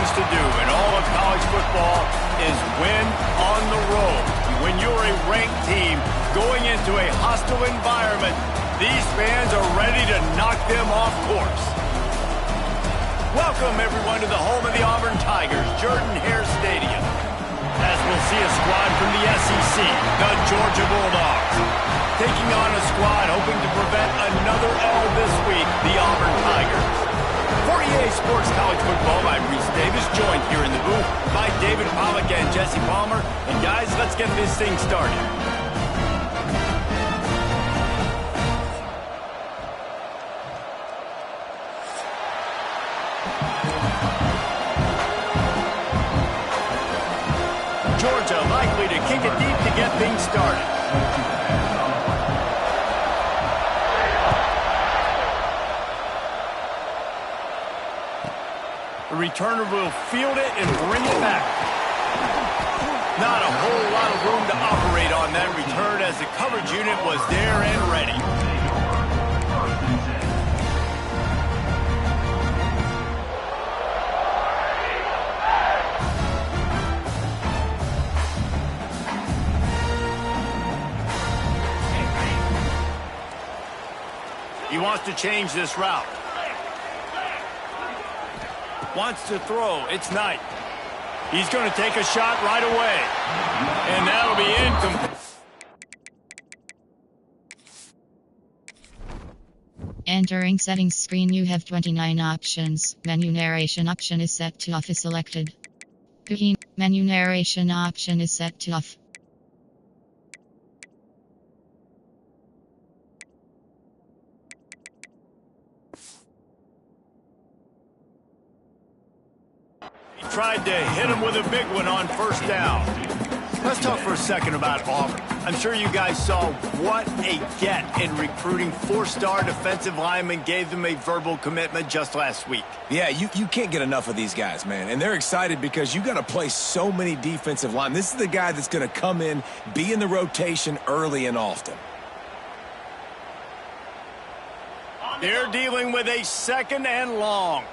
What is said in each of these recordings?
things to do in all of college football is win on the road. When you're a ranked team going into a hostile environment, these fans are ready to knock them off course. Welcome, everyone, to the home of the Auburn Tigers, Jordan-Hare Stadium. As we'll see a squad from the SEC, the Georgia Bulldogs, taking on a squad hoping to prevent another L this week, the Auburn Tigers. For EA Sports College Football, I'm Reese Davis, joined here in the booth by David Pollack and Jesse Palmer. And guys, let's get this thing started. Georgia likely to kick it deep to get things started. The returner will field it and bring it back. Not a whole lot of room to operate on that return as the coverage unit was there and ready. He wants to change this route. Wants to throw. It's Knight. He's going to take a shot right away. And that'll be incomplete. Entering settings screen, you have 29 options. Menu narration option is set to off is selected. Menu narration option is set to off. Tried to hit him with a big one on first down. Let's talk for a second about Auburn. I'm sure you guys saw what a get in recruiting four-star defensive linemen gave them a verbal commitment just last week. Yeah, you can't get enough of these guys, man. And they're excited because you got to play so many defensive linemen. This is the guy that's going to come in, be in the rotation early and often. They're dealing with a second and long.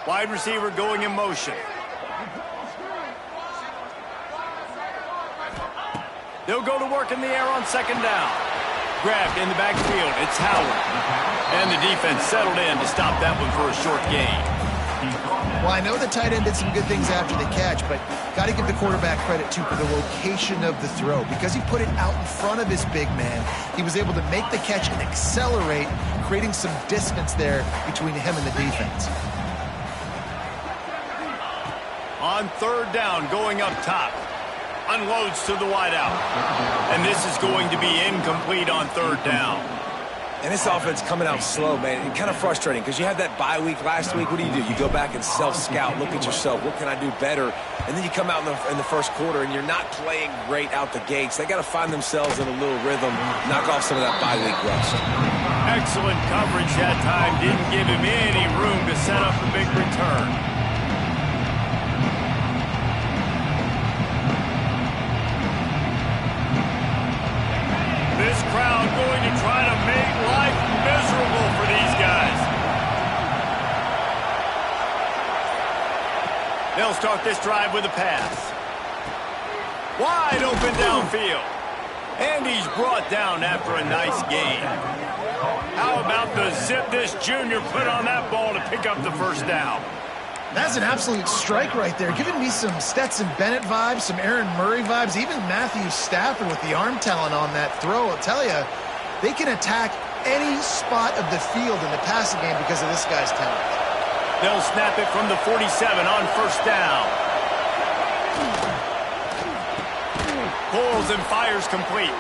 Wide receiver going in motion. They'll go to work in the air on second down. Grabbed in the backfield. It's Howard. And the defense settled in to stop that one for a short gain. Well, I know the tight end did some good things after the catch, but got to give the quarterback credit, too, for the location of the throw. Because he put it out in front of his big man, he was able to make the catch and accelerate, creating some distance there between him and the defense. On third down, going up top. Unloads to the wideout. And this is going to be incomplete on third down. And this offense coming out slow, man. And kind of frustrating because you had that bye week last week. What do? You go back and self-scout, look at yourself. What can I do better? And then you come out in the first quarter and you're not playing great out the gates. They got to find themselves in a little rhythm, knock off some of that bye week rust. Excellent coverage that time. Didn't give him any room to set up the big return. This crowd going to try to make life miserable for these guys. They'll start this drive with a pass. Wide open downfield. And he's brought down after a nice gain. How about the zip this junior put on that ball to pick up the first down? That's an absolute strike right there, giving me some Stetson Bennett vibes, some Aaron Murray vibes, even Matthew Stafford with the arm talent on that throw. I'll tell you, they can attack any spot of the field in the passing game because of this guy's talent. They'll snap it from the 47 on first down. Pulls and fires complete.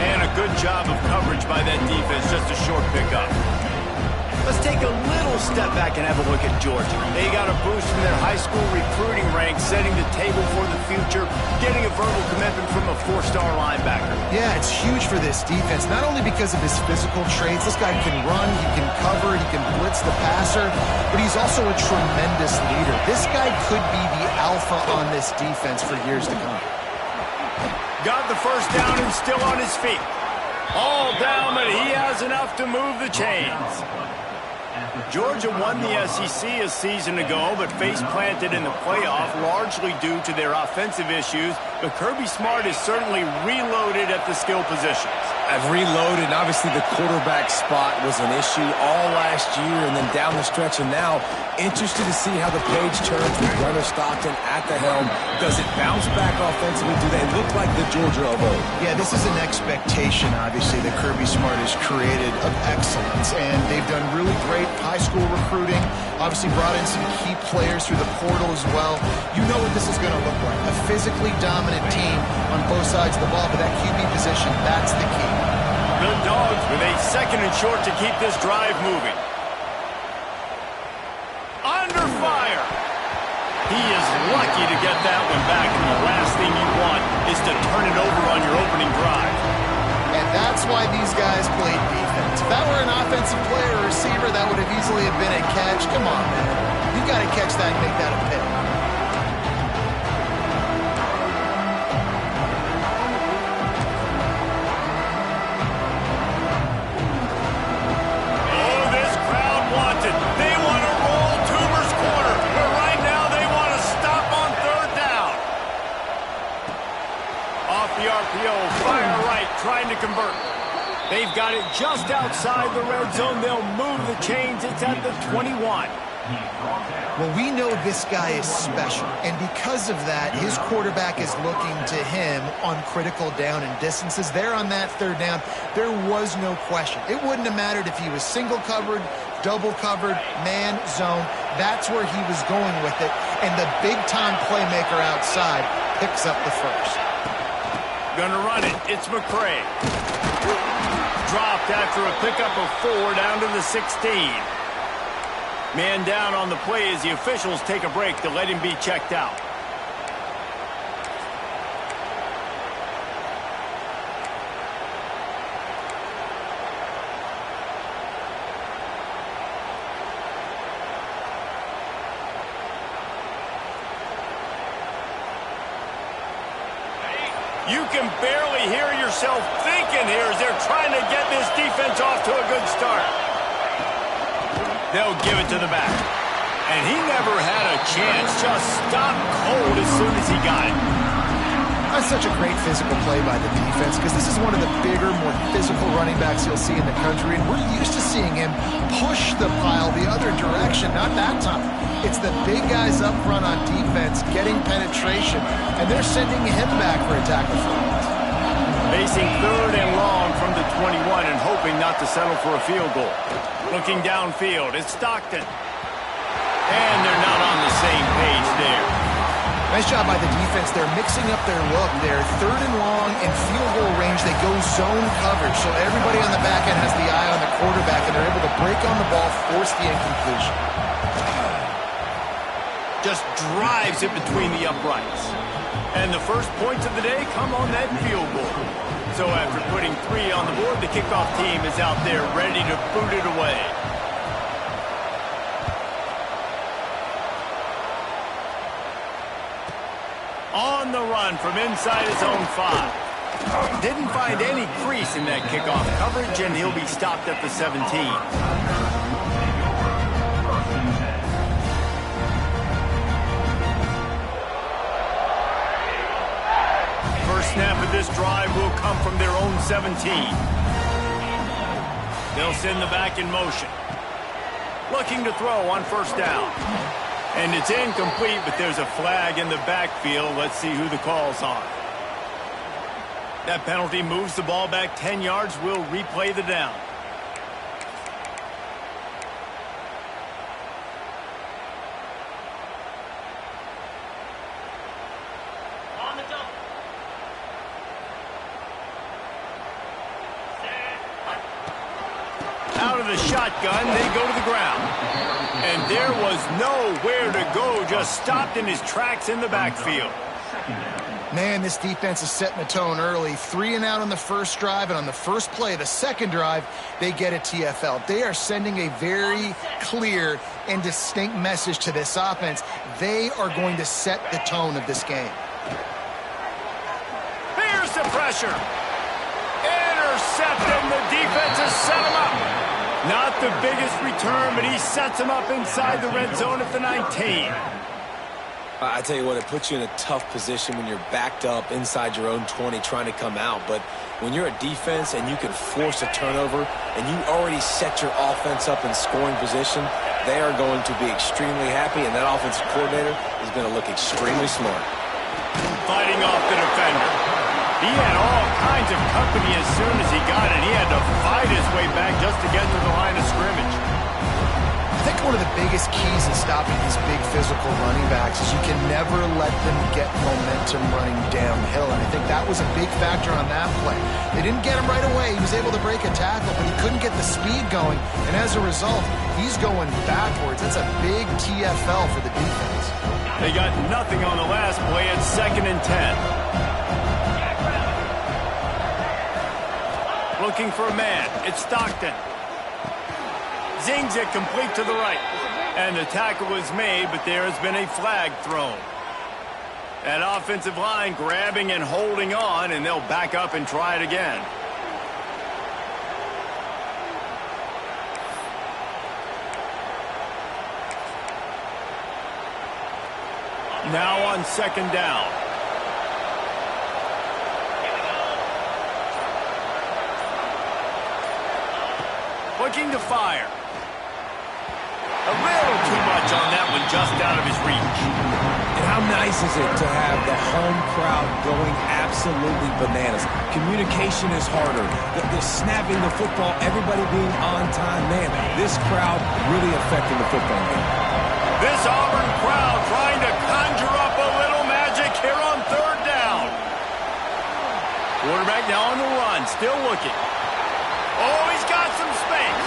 And a good job of coverage by that defense, just a short pickup. Let's take a little step back and have a look at Georgia. They got a boost from their high school recruiting ranks, setting the table for the future, getting a verbal commitment from a four-star linebacker. Yeah, it's huge for this defense, not only because of his physical traits. This guy can run, he can cover, he can blitz the passer, but he's also a tremendous leader. This guy could be the alpha on this defense for years to come. Got the first down and still on his feet. All down, but he has enough to move the chains. Georgia won the SEC a season ago, but face-planted in the playoff, largely due to their offensive issues. But Kirby Smart is certainly reloaded at the skill positions. I've reloaded, and obviously the quarterback spot was an issue all last year and then down the stretch, and now interested to see how the page turns with Gunnar Stockton at the helm. Does it bounce back offensively? Do they look like the Georgia of old? Yeah, this is an expectation, obviously, that Kirby Smart has created of excellence, and they've done really great high school recruiting, obviously brought in some key players through the portal as well. You know what this is going to look like, a physically dominant team on both sides of the ball, but that QB position, that's the key. The Dogs with a 2nd and short to keep this drive moving. Under fire. He is lucky to get that one back, and the last thing you want is to turn it over on your opening drive. And that's why these guys played defense. If that were an offensive player or receiver, that would have easily have been a catch. Come on, man. You got to catch that and make that a pick. They want to roll Toomer's corner, but right now they want to stop on 3rd down. Off the RPO, fire right, trying to convert. They've got it just outside the red zone. They'll move the chains. It's at the 21. Well, we know this guy is special, and because of that, his quarterback is looking to him on critical down and distances. There on that 3rd down, there was no question. It wouldn't have mattered if he was single covered, double covered, man, zone. That's where he was going with it, and the big-time playmaker outside picks up the first. Gonna run it. It's McCray. Dropped after a pickup of 4 down to the 16. Man down on the play as the officials take a break to let him be checked out. You can barely hear yourself thinking here as they're trying to get this defense off to a good start. They'll give it to the back. And he never had a chance. Just stopped cold as soon as he got it. That's such a great physical play by the defense because this is one of the bigger, more physical running backs you'll see in the country, and we're used to seeing him push the pile the other direction. Not that time. It's the big guys up front on defense getting penetration, and they're sending him back for a tackle for loss. Facing 3rd and long from the 21 and hoping not to settle for a field goal. Looking downfield, it's Stockton. And they're not on the same page there. Nice job by the defense. They're mixing up their look. They're 3rd and long in field goal range. They go zone coverage, so everybody on the back end has the eye on the quarterback, and they're able to break on the ball, force the incompletion. Just drives it between the uprights. And the first points of the day come on that field goal. So after putting 3 on the board, the kickoff team is out there ready to boot it away. On the run from inside his own 5. Didn't find any crease in that kickoff coverage, and he'll be stopped at the 17. Snap of this drive will come from their own 17. They'll send the back in motion. Looking to throw on 1st down. And it's incomplete, but there's a flag in the backfield. Let's see who the call's on. That penalty moves the ball back 10 yards. We'll replay the down. Out of the shotgun, they go to the ground. And there was nowhere to go, just stopped in his tracks in the backfield. Man, this defense is setting the tone early. 3 and out on the first drive, and on the first play, the second drive, they get a TFL. They are sending a very clear and distinct message to this offense. They are going to set the tone of this game. Here's the pressure. Intercepted, the defense has set him up. Not the biggest return, but he sets him up inside the red zone at the 19. I tell you what, it puts you in a tough position when you're backed up inside your own 20 trying to come out. But when you're a defense and you can force a turnover and you already set your offense up in scoring position, they are going to be extremely happy, and that offensive coordinator is going to look extremely smart. Fighting off the defender. He had all kinds of company as soon as he got it. He had to fight his way back just to get to the line of scrimmage. I think one of the biggest keys in stopping these big physical running backs is you can never let them get momentum running downhill, and I think that was a big factor on that play. They didn't get him right away. He was able to break a tackle, but he couldn't get the speed going, and as a result, he's going backwards. That's a big TFL for the defense. They got nothing on the last play at 2nd and 10. Looking for a man. It's Stockton. Zings it complete to the right. And the tackle was made, but there has been a flag thrown. That offensive line grabbing and holding on, and they'll back up and try it again. Now on 2nd down. Looking to fire. A little too much on that one, just out of his reach. And how nice is it to have the home crowd going absolutely bananas? Communication is harder. The snapping the football, everybody being on time. Man, this crowd really affecting the football game. This Auburn crowd trying to conjure up a little magic here on 3rd down. Quarterback now on the run, still looking. Oh, he's got some space.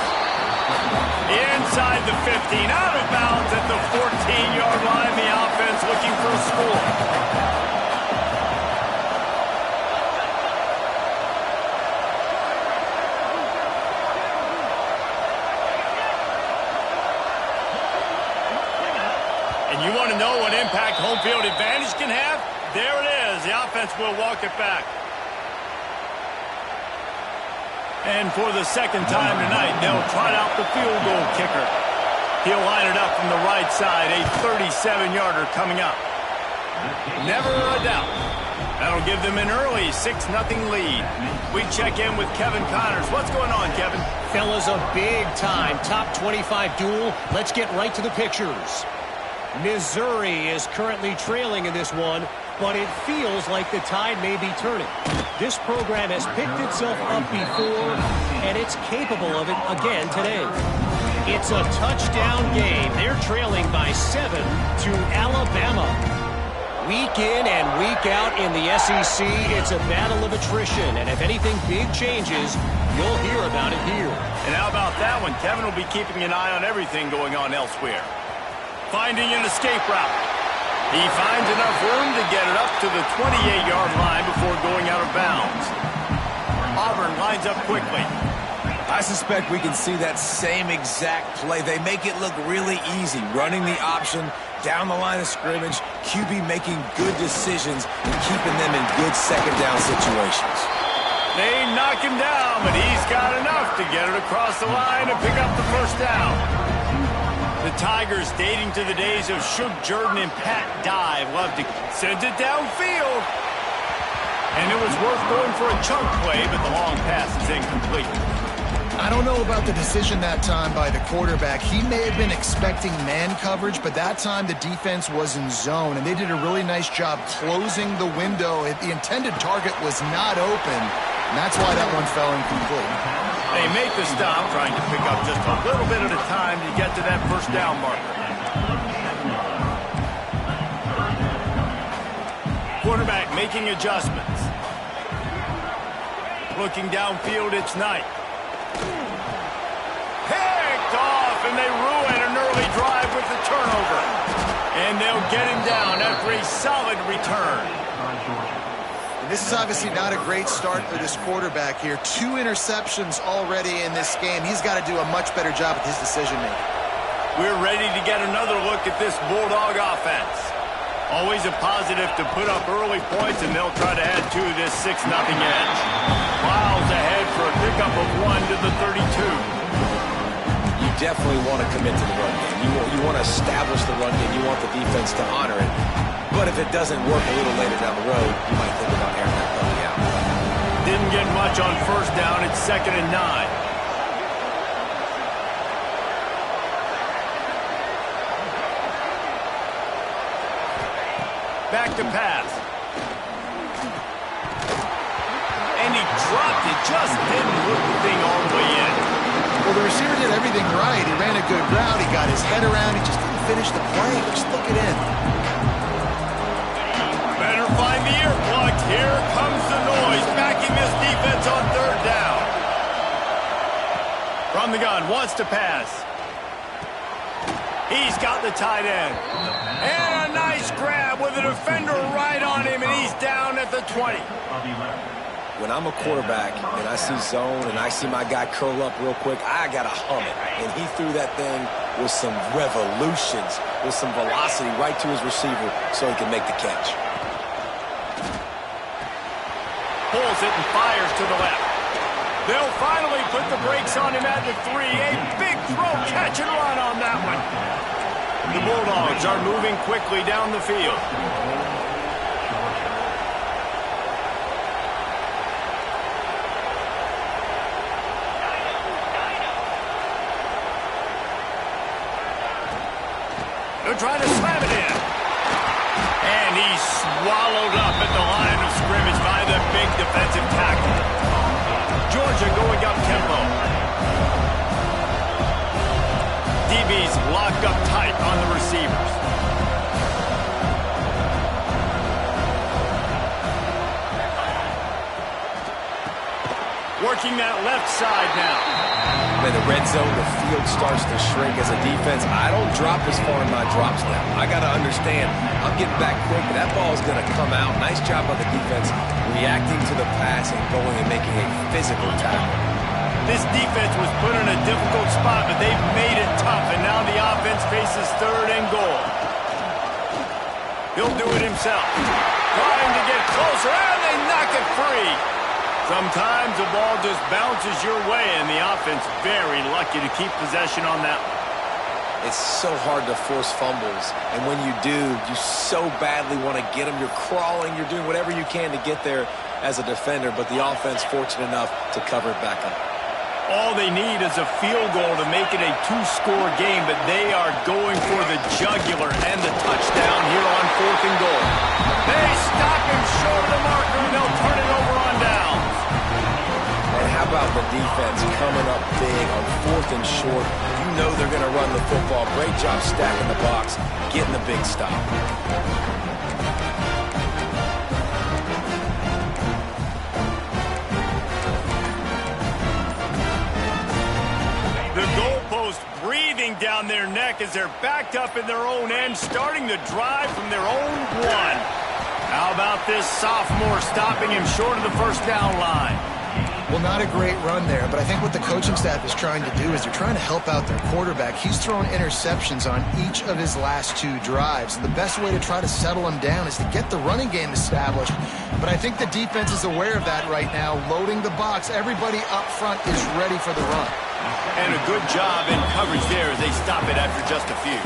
Inside the 15, out of bounds at the 14-yard line. The offense looking for a score. And you want to know what impact home field advantage can have? There it is. The offense will walk it back. And for the 2nd time tonight, they'll trot out the field goal kicker. He'll line it up from the right side, a 37-yarder coming up. Never a doubt. That'll give them an early 6-0 lead. We check in with Kevin Connors. What's going on, Kevin? Fellas, a big-time top 25 duel. Let's get right to the pictures. Missouri is currently trailing in this one, but it feels like the tide may be turning. This program has picked itself up before, and it's capable of it again today. It's a touchdown game. They're trailing by 7 to Alabama. Week in and week out in the SEC, it's a battle of attrition, and if anything big changes, you'll hear about it here. And how about that one? Kevin will be keeping an eye on everything going on elsewhere. Finding an escape route. He finds enough room to get it up to the 28-yard line before going out of bounds. Auburn lines up quickly. I suspect we can see that same exact play. They make it look really easy, running the option down the line of scrimmage, QB making good decisions and keeping them in good 2nd down situations. They knock him down, but he's got enough to get it across the line and pick up the 1st down. The Tigers, dating to the days of Shug Jordan and Pat Dye, love to send it downfield. And it was worth going for a chunk play, but the long pass is incomplete. I don't know about the decision that time by the quarterback. He may have been expecting man coverage, but that time the defense was in zone, and they did a really nice job closing the window. The intended target was not open, and that's why that one fell incomplete. They make the stop, trying to pick up just a little bit at a time to get to that 1st down marker. Quarterback making adjustments. Looking downfield, it's Knight. Picked off, and they ruin an early drive with the turnover. And they'll get him down after a solid return. This is obviously not a great start for this quarterback here. 2 interceptions already in this game. He's got to do a much better job with his decision-making. We're ready to get another look at this Bulldog offense. Always a positive to put up early points, and they'll try to add to this 6-0 edge. Miles ahead for a pickup of 1 to the 32. definitely want to commit to the run game. You want to establish the run game. You want the defense to honor it. But if it doesn't work a little later down the road, you might think about airing that puppy out. Didn't get much on first down. It's 2nd and 9. Back to pass. And he dropped it. Just didn't hook the thing all the way in. Well, the receiver did everything right. He ran a good route. He got his head around. He just didn't finish the play. Just look it in. Better find the earplugs. Here comes the noise. Backing this defense on 3rd down. From the gun. Wants to pass. He's got the tight end. And a nice grab with a defender right on him, and he's down at the 20. When I'm a quarterback and I see zone and I see my guy curl up real quick, I got to hum it. And he threw that thing with some revolutions, with some velocity right to his receiver so he can make the catch. Pulls it and fires to the left. They'll finally put the brakes on him at the 3. A big throw, catch and run on that one. The Bulldogs are moving quickly down the field. They're trying to slam it in. And he's swallowed up at the line of scrimmage by the big defensive tackle. Georgia going up tempo. DB's locked up tight on the receivers. Working that left side now. When the red zone, the field starts to shrink as a defense. I don't drop as far in my drops now. I got to understand, I'm getting back quick, but that ball is going to come out. Nice job by the defense reacting to the pass and going and making a physical tackle. This defense was put in a difficult spot, but they've made it tough, and now the offense faces 3rd and goal. He'll do it himself. Trying to get closer, and they knock it free. Sometimes the ball just bounces your way, and the offense very lucky to keep possession on that one. It's so hard to force fumbles, and when you do, you so badly want to get them. You're crawling, you're doing whatever you can to get there as a defender, but the offense fortunate enough to cover it back up. All they need is a field goal to make it a 2-score game, but they are going for the jugular and the touchdown here on 4th and goal. They stop him short of the marker, and they'll turn it over on downs. And how about the defense coming up big on 4th and short? You know they're going to run the football. Great job stacking the box, getting the big stop. The goalpost breathing down their neck as they're backed up in their own end, starting the drive from their own 1. How about this sophomore stopping him short of the 1st down line? Well, not a great run there, but I think what the coaching staff is trying to do is they're trying to help out their quarterback. He's thrown interceptions on each of his last 2 drives. And the best way to try to settle him down is to get the running game established. But I think the defense is aware of that right now, loading the box. Everybody up front is ready for the run. And a good job in coverage there as they stop it after just a few.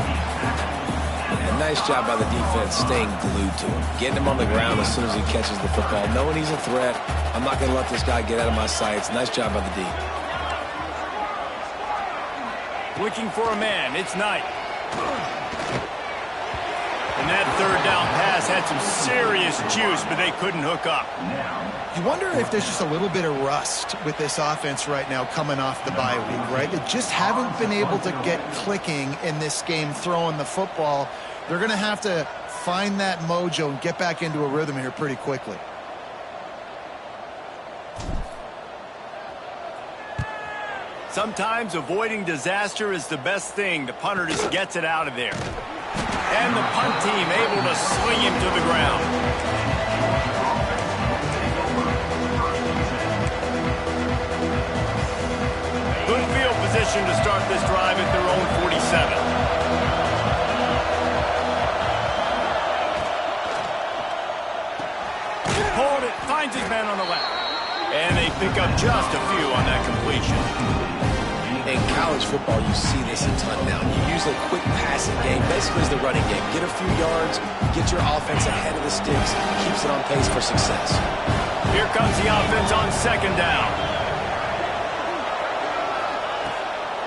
And nice job by the defense staying glued to him, getting him on the ground as soon as he catches the football, knowing he's a threat. I'm not going to let this guy get out of my sights. Nice job by the D. Looking for a man. It's Knight. And that 3rd down pass had some serious juice, but they couldn't hook up. You wonder if there's just a little bit of rust with this offense right now coming off the bye week, right? They just haven't been able to get clicking in this game throwing the football. They're going to have to find that mojo and get back into a rhythm here pretty quickly. Sometimes avoiding disaster is the best thing. The punter just gets it out of there. And the punt team able to swing him to the ground. Good field position to start this drive at their own 47. Hold it, finds his man on the left. And they pick up just a few on that completion. In college football, you see this a ton now. You use a quick passing game, basically as the running game. Get a few yards, get your offense ahead of the sticks, keeps it on pace for success. Here comes the offense on second down.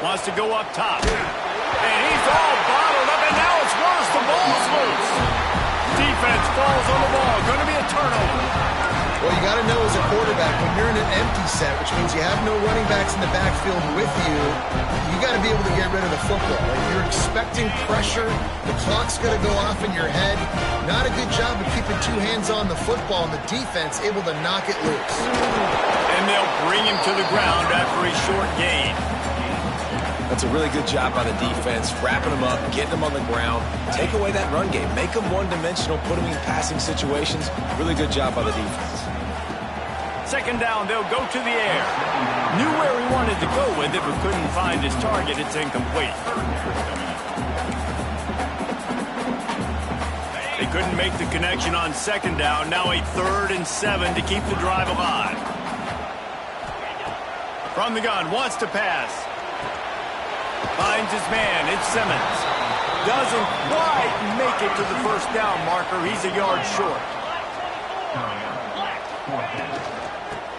Wants to go up top. And he's all bottled up, and now it's worse. The ball's loose. Defense falls on the ball. Going to be a turnover. Well, you got to know as a quarterback, when you're in an empty set, which means you have no running backs in the backfield with you, you got to be able to get rid of the football. If you're expecting pressure, the clock's going to go off in your head. Not a good job of keeping two hands on the football, and the defense able to knock it loose. And they'll bring him to the ground after a short gain. That's a really good job by the defense, wrapping them up, getting them on the ground, take away that run game, make them one-dimensional, put them in passing situations. Really good job by the defense. Second down, they'll go to the air. Knew where he wanted to go with it, but couldn't find his target. It's incomplete. They couldn't make the connection on second down. Now a 3rd and 7 to keep the drive alive. From the gun, wants to pass. Finds his man. It's Simmons. Doesn't quite make it to the first down marker. He's a yard short.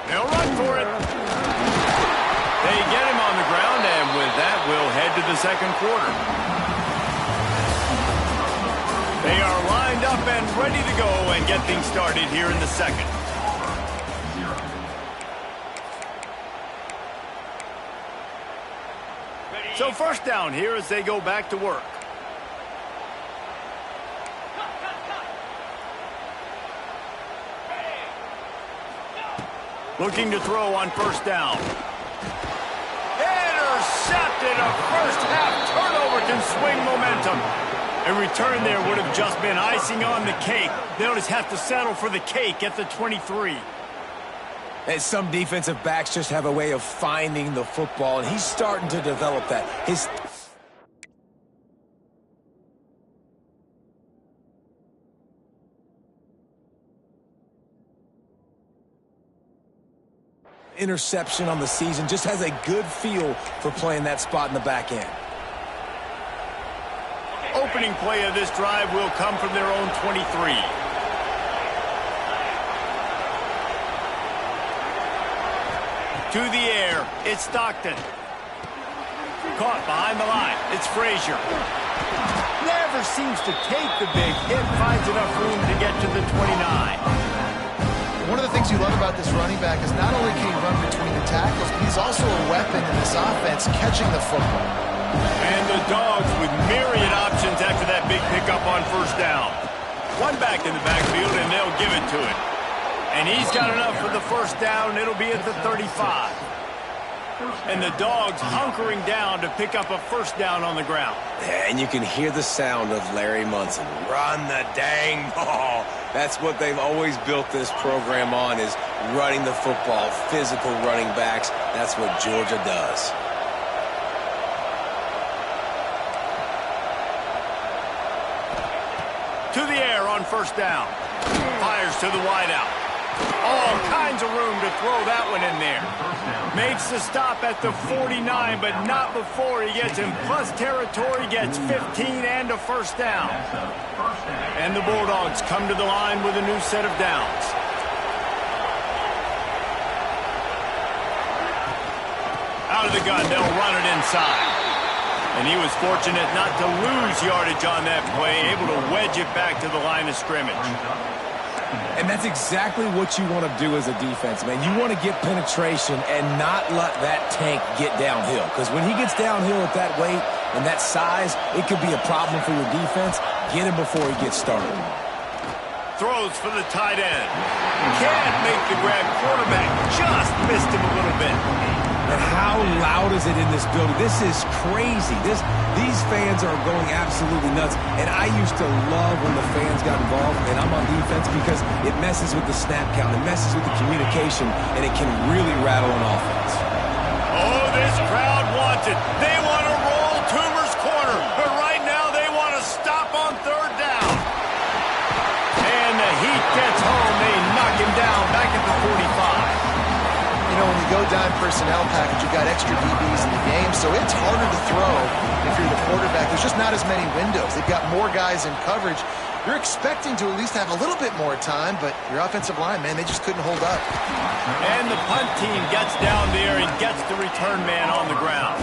They'll run for it. They get him on the ground, and with that, we'll head to the second quarter. They are lined up and ready to go and get things started here in the second. So first down here as they go back to work. Looking to throw on first down. Intercepted. A first half turnover can swing momentum. A return there would have just been icing on the cake. They'll just have to settle for the cake at the 23. And some defensive backs just have a way of finding the football, and he's starting to develop that. His interception on the season, just has a good feel for playing that spot in the back end. Opening play of this drive will come from their own 23. To the air, it's Stockton. Caught behind the line, it's Frazier. Never seems to take the big hit, finds enough room to get to the 29. One of the things you love about this running back is not only can he run between the tackles, but he's also a weapon in this offense, catching the football. And the Dogs with myriad options after that big pickup on first down. One back in the backfield, and they'll give it to him. And he's got enough for the first down. It'll be at the 35. And the Dogs hunkering down to pick up a first down on the ground. And you can hear the sound of Larry Munson. Run the dang ball. That's what they've always built this program on, is running the football, physical running backs. That's what Georgia does. To the air on first down. Fires to the wideout. All kinds of room to throw that one in there. Makes the stop at the 49, but not before he gets in plus territory, gets 15 and a first down. And the Bulldogs come to the line with a new set of downs. Out of the gun, they'll run it inside. And he was fortunate not to lose yardage on that play, able to wedge it back to the line of scrimmage. And that's exactly what you want to do as a defense, man. You want to get penetration and not let that tank get downhill. Because when he gets downhill at that weight and that size, it could be a problem for your defense. Get him before he gets started. Throws for the tight end. Can't make the grab. Quarterback just missed him a little bit. And how loud is it in this building? This is crazy. These fans are going absolutely nuts. And I used to love when the fans got involved, and I'm on defense, because it messes with the snap count. It messes with the communication, and it can really rattle an offense. Oh, this crowd wants it. They want to roll Toomer's corner. But right now they want to stop on third down. And the Heat gets home. They knock him down back at the 45. You know, when you go down nine personnel package. You've got extra DBs in the game, so it's harder to throw if you're the quarterback. There's just not as many windows. They've got more guys in coverage. You're expecting to at least have a little bit more time, but your offensive line, man, they just couldn't hold up. And the punt team gets down there and gets the return man on the ground.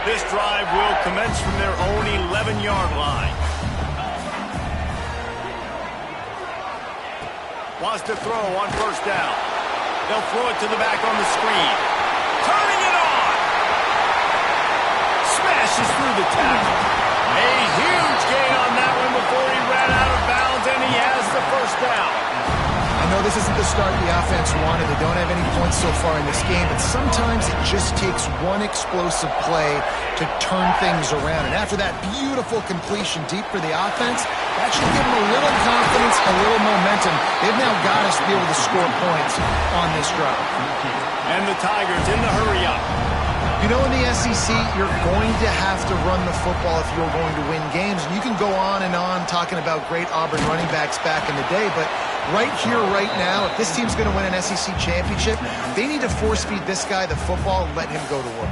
This drive will commence from their own 11-yard line. Wants to throw on first down. They'll throw it to the back on the screen. Turning it on. Smashes through the tackle. A huge gain on that one before he ran out of bounds, and he has the first down. I know this isn't the start the offense wanted. They don't have any points so far in this game, but sometimes it just takes one explosive play to turn things around. And after that beautiful completion deep for the offense, that should give them a little confidence, a little momentum. They've now got us to be able to score points on this drive. And the Tigers in the hurry up. You know, in the SEC, you're going to have to run the football if you're going to win games. And you can go on and on talking about great Auburn running backs back in the day, but right here, right now, if this team's going to win an SEC championship, they need to force-feed this guy the football and let him go to work.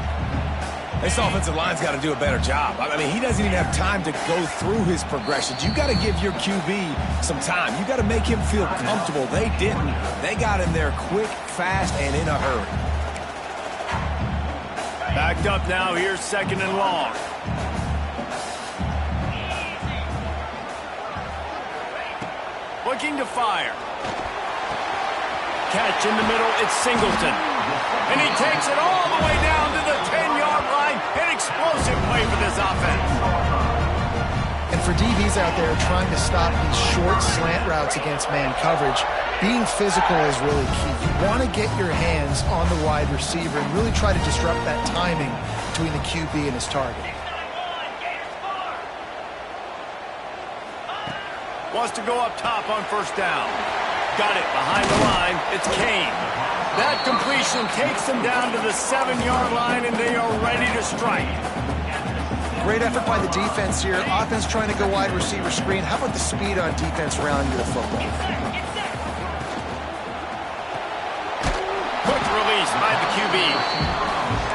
This offensive line's got to do a better job. I mean, he doesn't even have time to go through his progressions. You got to give your QB some time. You got to make him feel comfortable. They didn't. They got him there quick, fast, and in a hurry. Backed up now. Here's second and long. Looking to fire. Catch in the middle. It's Singleton. And he takes it all the way down to the 10-yard line. An explosive play for this offense. And for DBs out there trying to stop these short slant routes against man coverage, being physical is really key. You want to get your hands on the wide receiver and really try to disrupt that timing between the QB and his target. Wants to go up top on first down. Got it behind the line. It's Kane. That completion takes them down to the 7-yard line, and they are ready to strike. Great effort by the defense here. Offense trying to go wide receiver screen. How about the speed on defense rounding the football? Quick release by the QB.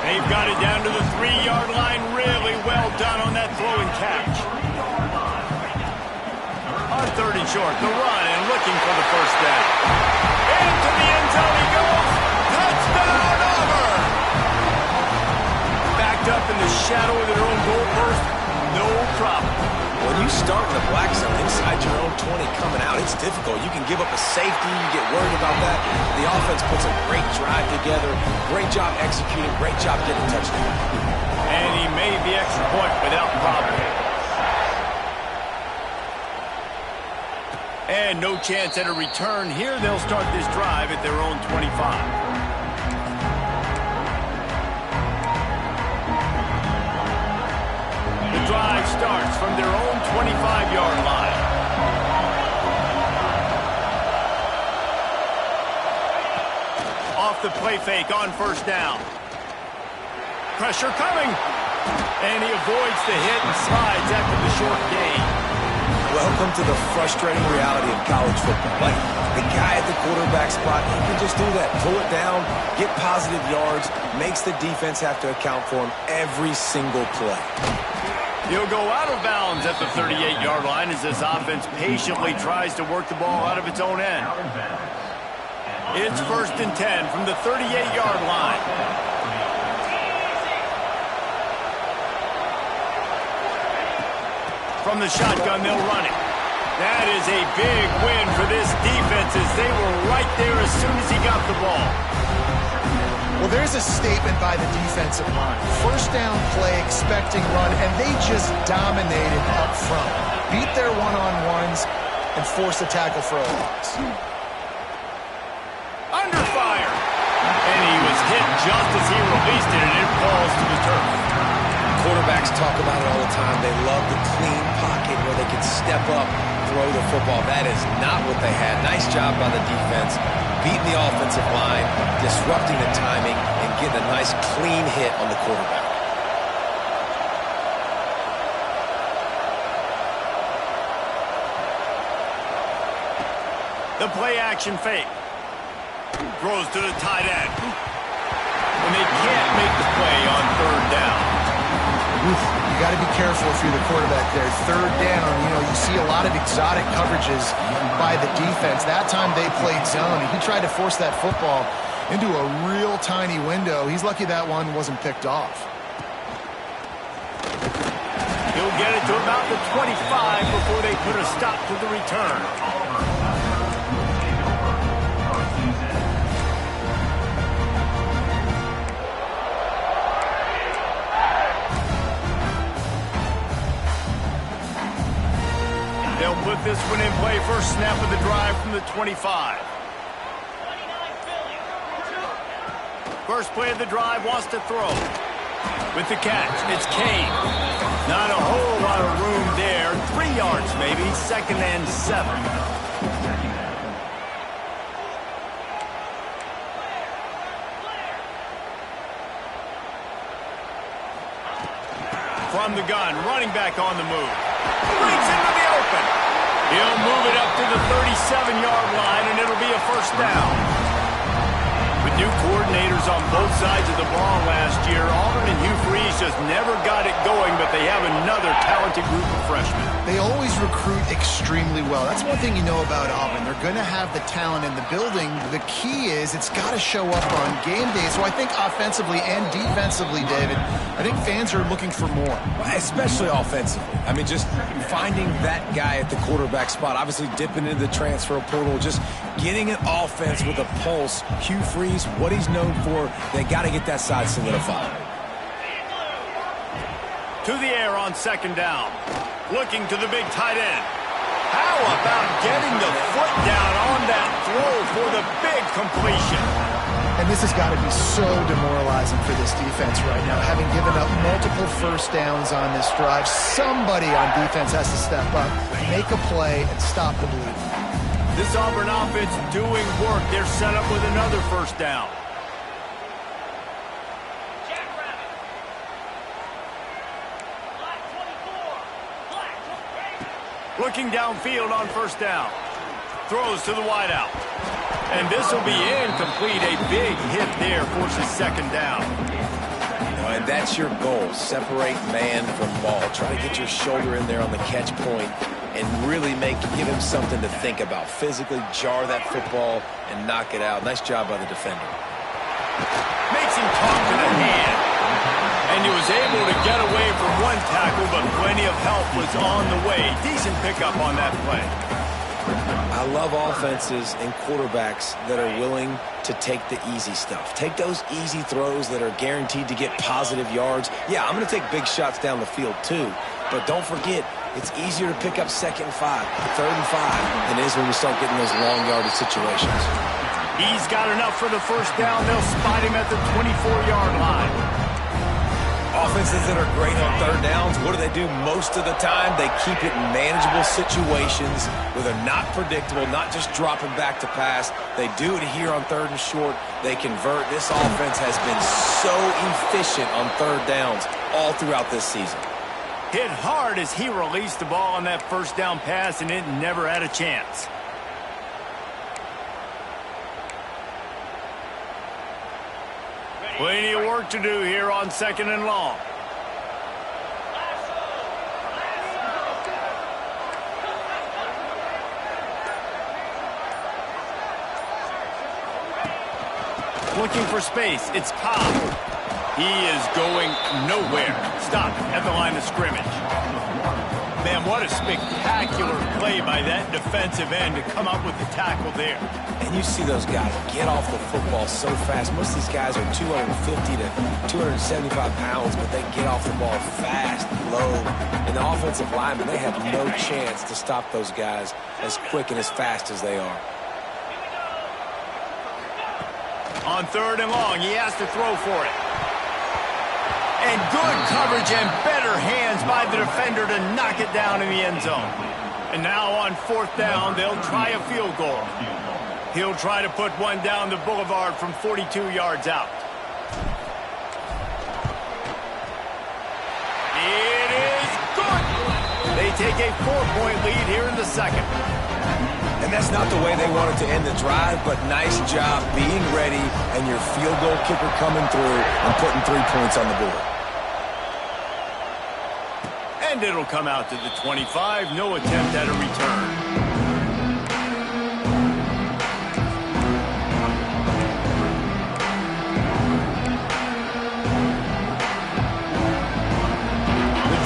They've got it down to the 3-yard line. Really well done on that throw and catch. On third and short, the run and looking for the first down. Into the end zone he goes. Touchdown, Auburn! Backed up in the shadow of their own goalpost, no problem. When you start in the black zone inside your own 20 coming out, it's difficult. You can give up a safety. You get worried about that. The offense puts a great drive together. Great job executing. Great job getting a touchdown. And he made the extra point without problem. And no chance at a return here. They'll start this drive at their own 25. The drive starts from their own 25-yard line. Off the play fake on first down. Pressure coming. And he avoids the hit and slides after the short gain. Welcome to the frustrating reality of college football. Like, the guy at the quarterback spot, he can just do that. Pull it down, get positive yards, makes the defense have to account for him every single play. He'll go out of bounds at the 38-yard line as this offense patiently tries to work the ball out of its own end. It's first and 10 from the 38-yard line. From the shotgun, they'll run it. That is a big win for this defense as they were right there as soon as he got the ball. Well, there's a statement by the defensive line. First down play, expecting run, and they just dominated up front. Beat their one-on-ones and forced a tackle for a loss. Under fire. And he was hit just as he released it, and it falls to the turf. Quarterbacks talk about it all the time. They love the clean pocket where they can step up, throw the football. That is not what they had. Nice job by the defense, beating the offensive line, disrupting the timing, and getting a nice clean hit on the quarterback. The play action fake. Throws to the tight end. And they can't make the play on third down. You got to be careful if you're the quarterback there. Third down, you see a lot of exotic coverages by the defense. That time they played zone, and he tried to force that football into a real tiny window. He's lucky that one wasn't picked off. He'll get it to about the 25 before they put a stop to the return. They'll put this one in play. First snap of the drive from the 25. First play of the drive, wants to throw. With the catch, it's Kane. Not a whole lot of room there. 3 yards maybe, 2nd and 7. From the gun, running back on the move. Breaks into the open. He'll move it up to the 37-yard line, and it'll be a first down. With new coordinators on both sides of the ball last year, Auburn and Hugh Freeze just never got it going, but they have another talented group of freshmen. They always recruit extremely well. That's one thing you know about Auburn. They're going to have the talent in the building. The key is it's got to show up on game day. So I think offensively and defensively, David, I think fans are looking for more. Especially offensively. I mean, just finding that guy at the quarterback spot, obviously dipping into the transfer portal, just getting an offense with a pulse. Hugh Freeze, what he's known for, they got to get that side solidified. To the air on 2nd down. Looking to the big tight end. How about getting the foot down on that throw for the big completion? And this has got to be so demoralizing for this defense right now. Having given up multiple first downs on this drive, somebody on defense has to step up, make a play, and stop the bleed. This Auburn offense doing work. They're set up with another first down. Looking downfield on first down. Throws to the wideout. And this will be incomplete. A big hit there forces 2nd down. And that's your goal. Separate man from ball. Try to get your shoulder in there on the catch point and really give him something to think about. Physically jar that football and knock it out. Nice job by the defender. Makes him talk to the hand. And he was able to get away from one tackle, but plenty of help was on the way. Decent pickup on that play. I love offenses and quarterbacks that are willing to take the easy stuff. Take those easy throws that are guaranteed to get positive yards. Yeah, I'm going to take big shots down the field too. But don't forget, it's easier to pick up 2nd and 5, 3rd and 5 than it is when you start getting those long yardage situations. He's got enough for the first down. They'll spot him at the 24-yard line. Offenses that are great on 3rd downs, what do? Most of the time, they keep it in manageable situations where they're not predictable, not just dropping back to pass. They do it here on 3rd and short. They convert. This offense has been so efficient on 3rd downs all throughout this season. Hit hard as he released the ball on that first down pass, and it never had a chance. Plenty of work to do here on 2nd and long. Looking for space. It's Cobb. He is going nowhere. Stop at the line of scrimmage. Man, what a spectacular play by that defensive end to come up with the tackle there. And you see those guys get off the football so fast. Most of these guys are 250 to 275 pounds, but they get off the ball fast, low. And the offensive linemen, they have no chance to stop those guys as quick and as fast as they are. On 3rd and long, he has to throw for it. And good coverage and better hands by the defender to knock it down in the end zone. And now on 4th down, they'll try a field goal. He'll try to put one down the boulevard from 42 yards out. It is good. They take a 4-point lead here in the 2nd. And that's not the way they wanted to end the drive, but nice job being ready and your field goal kicker coming through and putting 3 points on the board. And it'll come out to the 25. No attempt at a return.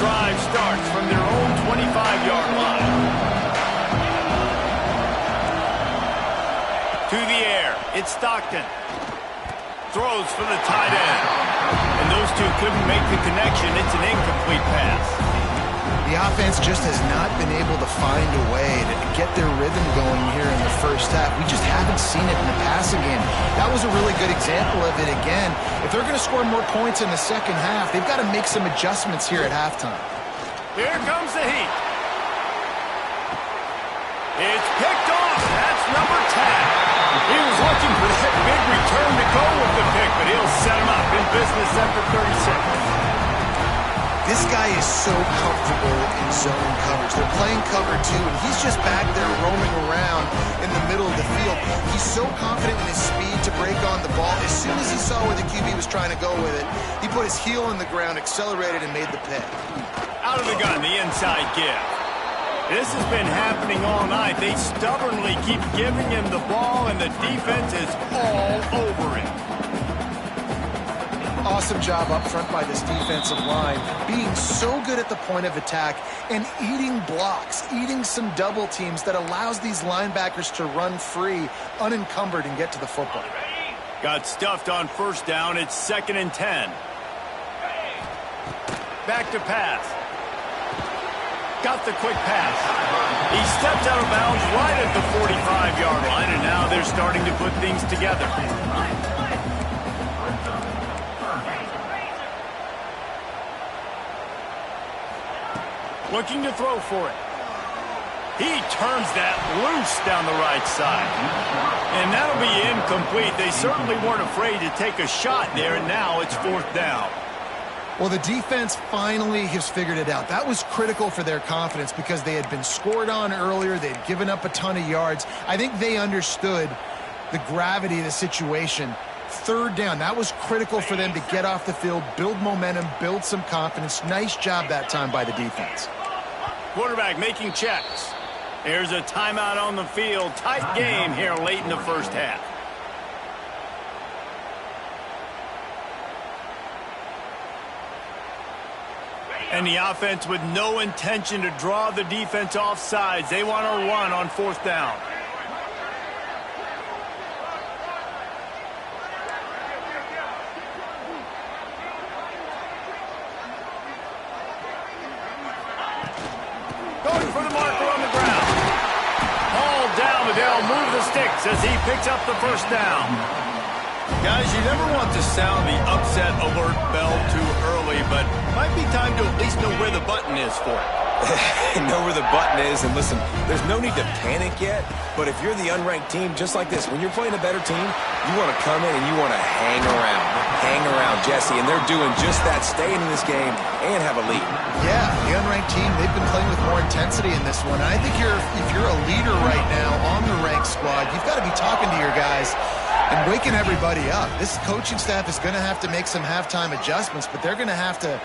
Drive starts from their own 25-yard line. To the air, it's Stockton. Throws for the tight end. And those two couldn't make the connection. It's an incomplete pass. The offense just has not been able to find a way to get their rhythm going here in the first half. We just haven't seen it in the passing game. That was a really good example of it again. If they're going to score more points in the second half, they've got to make some adjustments here at halftime. Here comes the heat. It's picked off. That's number 10. He was looking for that big return to go with the pick, but he'll set him up in business after 36. This guy is so comfortable in zone coverage. They're playing cover 2, and he's just back there roaming around in the middle of the field. He's so confident in his speed to break on the ball. As soon as he saw where the QB was trying to go with it, he put his heel in the ground, accelerated, and made the pick. Out of the gun, the inside give. This has been happening all night. They stubbornly keep giving him the ball, and the defense is all over it. Awesome job up front by this defensive line, being so good at the point of attack and eating blocks, eating some double teams that allows these linebackers to run free, unencumbered, and get to the football. Got stuffed on first down. It's 2nd and 10. Back to pass. Got the quick pass. He stepped out of bounds right at the 45-yard line, and now they're starting to put things together. Looking to throw for it. He turns that loose down the right side. And that'll be incomplete. They certainly weren't afraid to take a shot there, and now it's 4th down. Well, the defense finally has figured it out. That was critical for their confidence because they had been scored on earlier. They'd given up a ton of yards. I think they understood the gravity of the situation. 3rd down, that was critical for them to get off the field, build momentum, build some confidence. Nice job that time by the defense. Quarterback making checks. There's a timeout on the field. Tight game here late in the first half. And the offense with no intention to draw the defense off sides. They want to run on 4th down. Going for the marker on the ground. Hauled down, but they'll move the sticks as he picks up the first down. Guys, you never want to sound the upset alert bell too early, but might be time to at least know where the button is for it. Know where the button is, and listen, there's no need to panic yet, but if you're the unranked team, just like this, when you're playing a better team, you want to come in and you want to hang around, Jesse, and they're doing just that, staying in this game and have a lead. Yeah, the unranked team, they've been playing with more intensity in this one, and I think if you're a leader right now on the ranked squad, you've got to be talking to your guys and waking everybody up. This coaching staff is going to have to make some halftime adjustments, but they're going to have to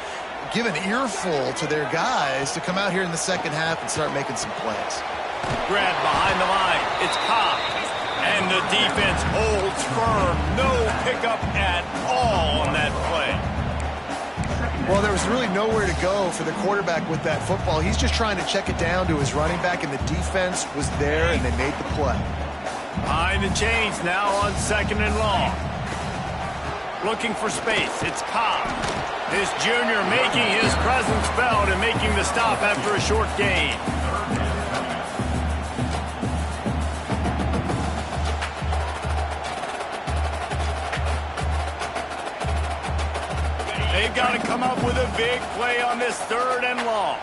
give an earful to their guys to come out here in the second half and start making some plays. Grab behind the line. It's Cobb. And the defense holds firm. No pickup at all on that play. Well, there was really nowhere to go for the quarterback with that football. He's just trying to check it down to his running back, and the defense was there, and they made the play. Behind the chains now on 2nd and long. Looking for space. It's Cobb. This junior making his presence felt and making the stop after a short gain. They've got to come up with a big play on this 3rd and long.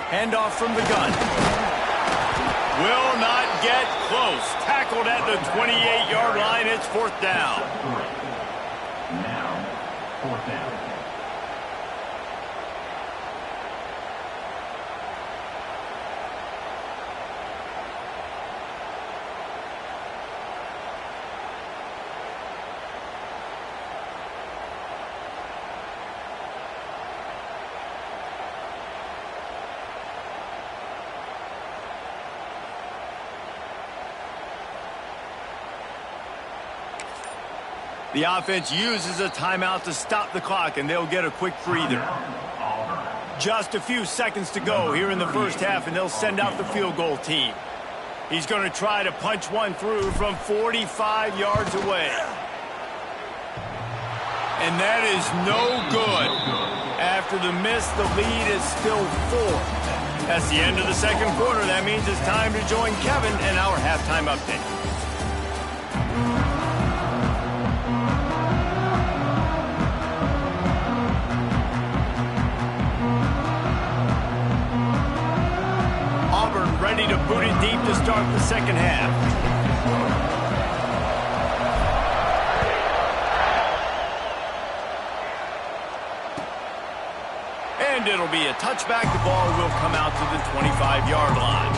Handoff from the gun. Will not get close. Tackled at the 28-yard line. It's 4th down. Now, 4th down. The offense uses a timeout to stop the clock, and they'll get a quick breather. Just a few seconds to go here in the first half, and they'll send out the field goal team. He's going to try to punch one through from 45 yards away. And that is no good. After the miss, the lead is still 4. That's the end of the second quarter. That means it's time to join Kevin in our halftime update. Auburn ready to boot it deep to start the second half. And it'll be a touchback. The ball will come out to the 25-yard line.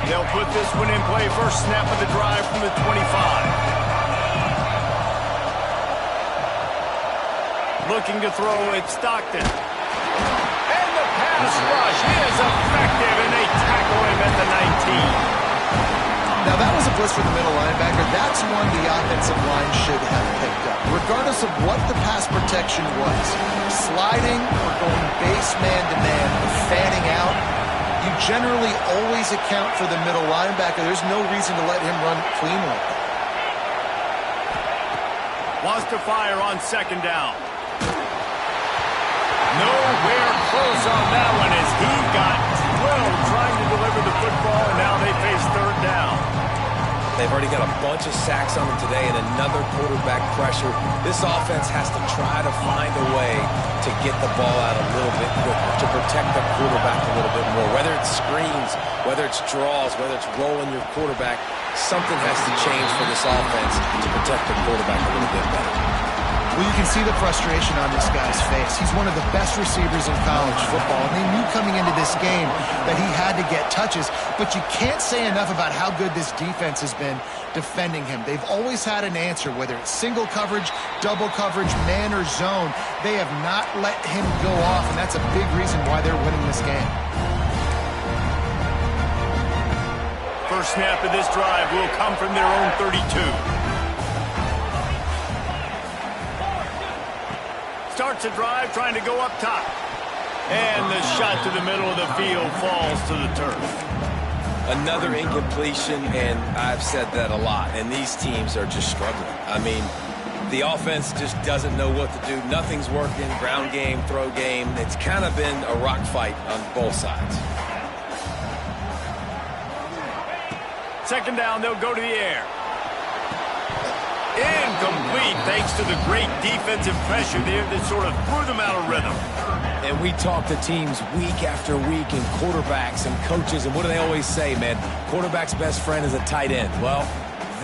They'll put this one in play. First snap of the drive from the 25. Looking to throw it, Stockton. And the pass rush is effective, and they tackle him at the 19. Now, that was a blitz for the middle linebacker. That's one the offensive line should have picked up, regardless of what the pass protection was. Sliding or going base man-to-man or fanning out, you generally always account for the middle linebacker. There's no reason to let him run clean like that. Wants to fire on second down. Nowhere close on that one as he got drilled trying to deliver the football, and now they face third down. They've already got a bunch of sacks on them today and another quarterback pressure. This offense has to try to find a way to get the ball out a little bit quicker, to protect the quarterback a little bit more. Whether it's screens, whether it's draws, whether it's rolling your quarterback, something has to change for this offense to protect the quarterback a little bit better. Well, you can see the frustration on this guy's face. He's one of the best receivers in college football, and they knew coming into this game that he had to get touches, but you can't say enough about how good this defense has been defending him. They've always had an answer, whether it's single coverage, double coverage, man or zone. They have not let him go off, and that's a big reason why they're winning this game. First snap of this drive will come from their own 32. Starts a drive trying to go up top. And the shot to the middle of the field falls to the turf. Another incompletion, and I've said that a lot, and these teams are just struggling. I mean, the offense just doesn't know what to do. Nothing's working, ground game, throw game. It's kind of been a rock fight on both sides. Second down, they'll go to the air. Incomplete, thanks to the great defensive pressure there that sort of threw them out of rhythm. And we talk to teams week after week and quarterbacks and coaches, and what do they always say, man? Quarterback's best friend is a tight end. Well,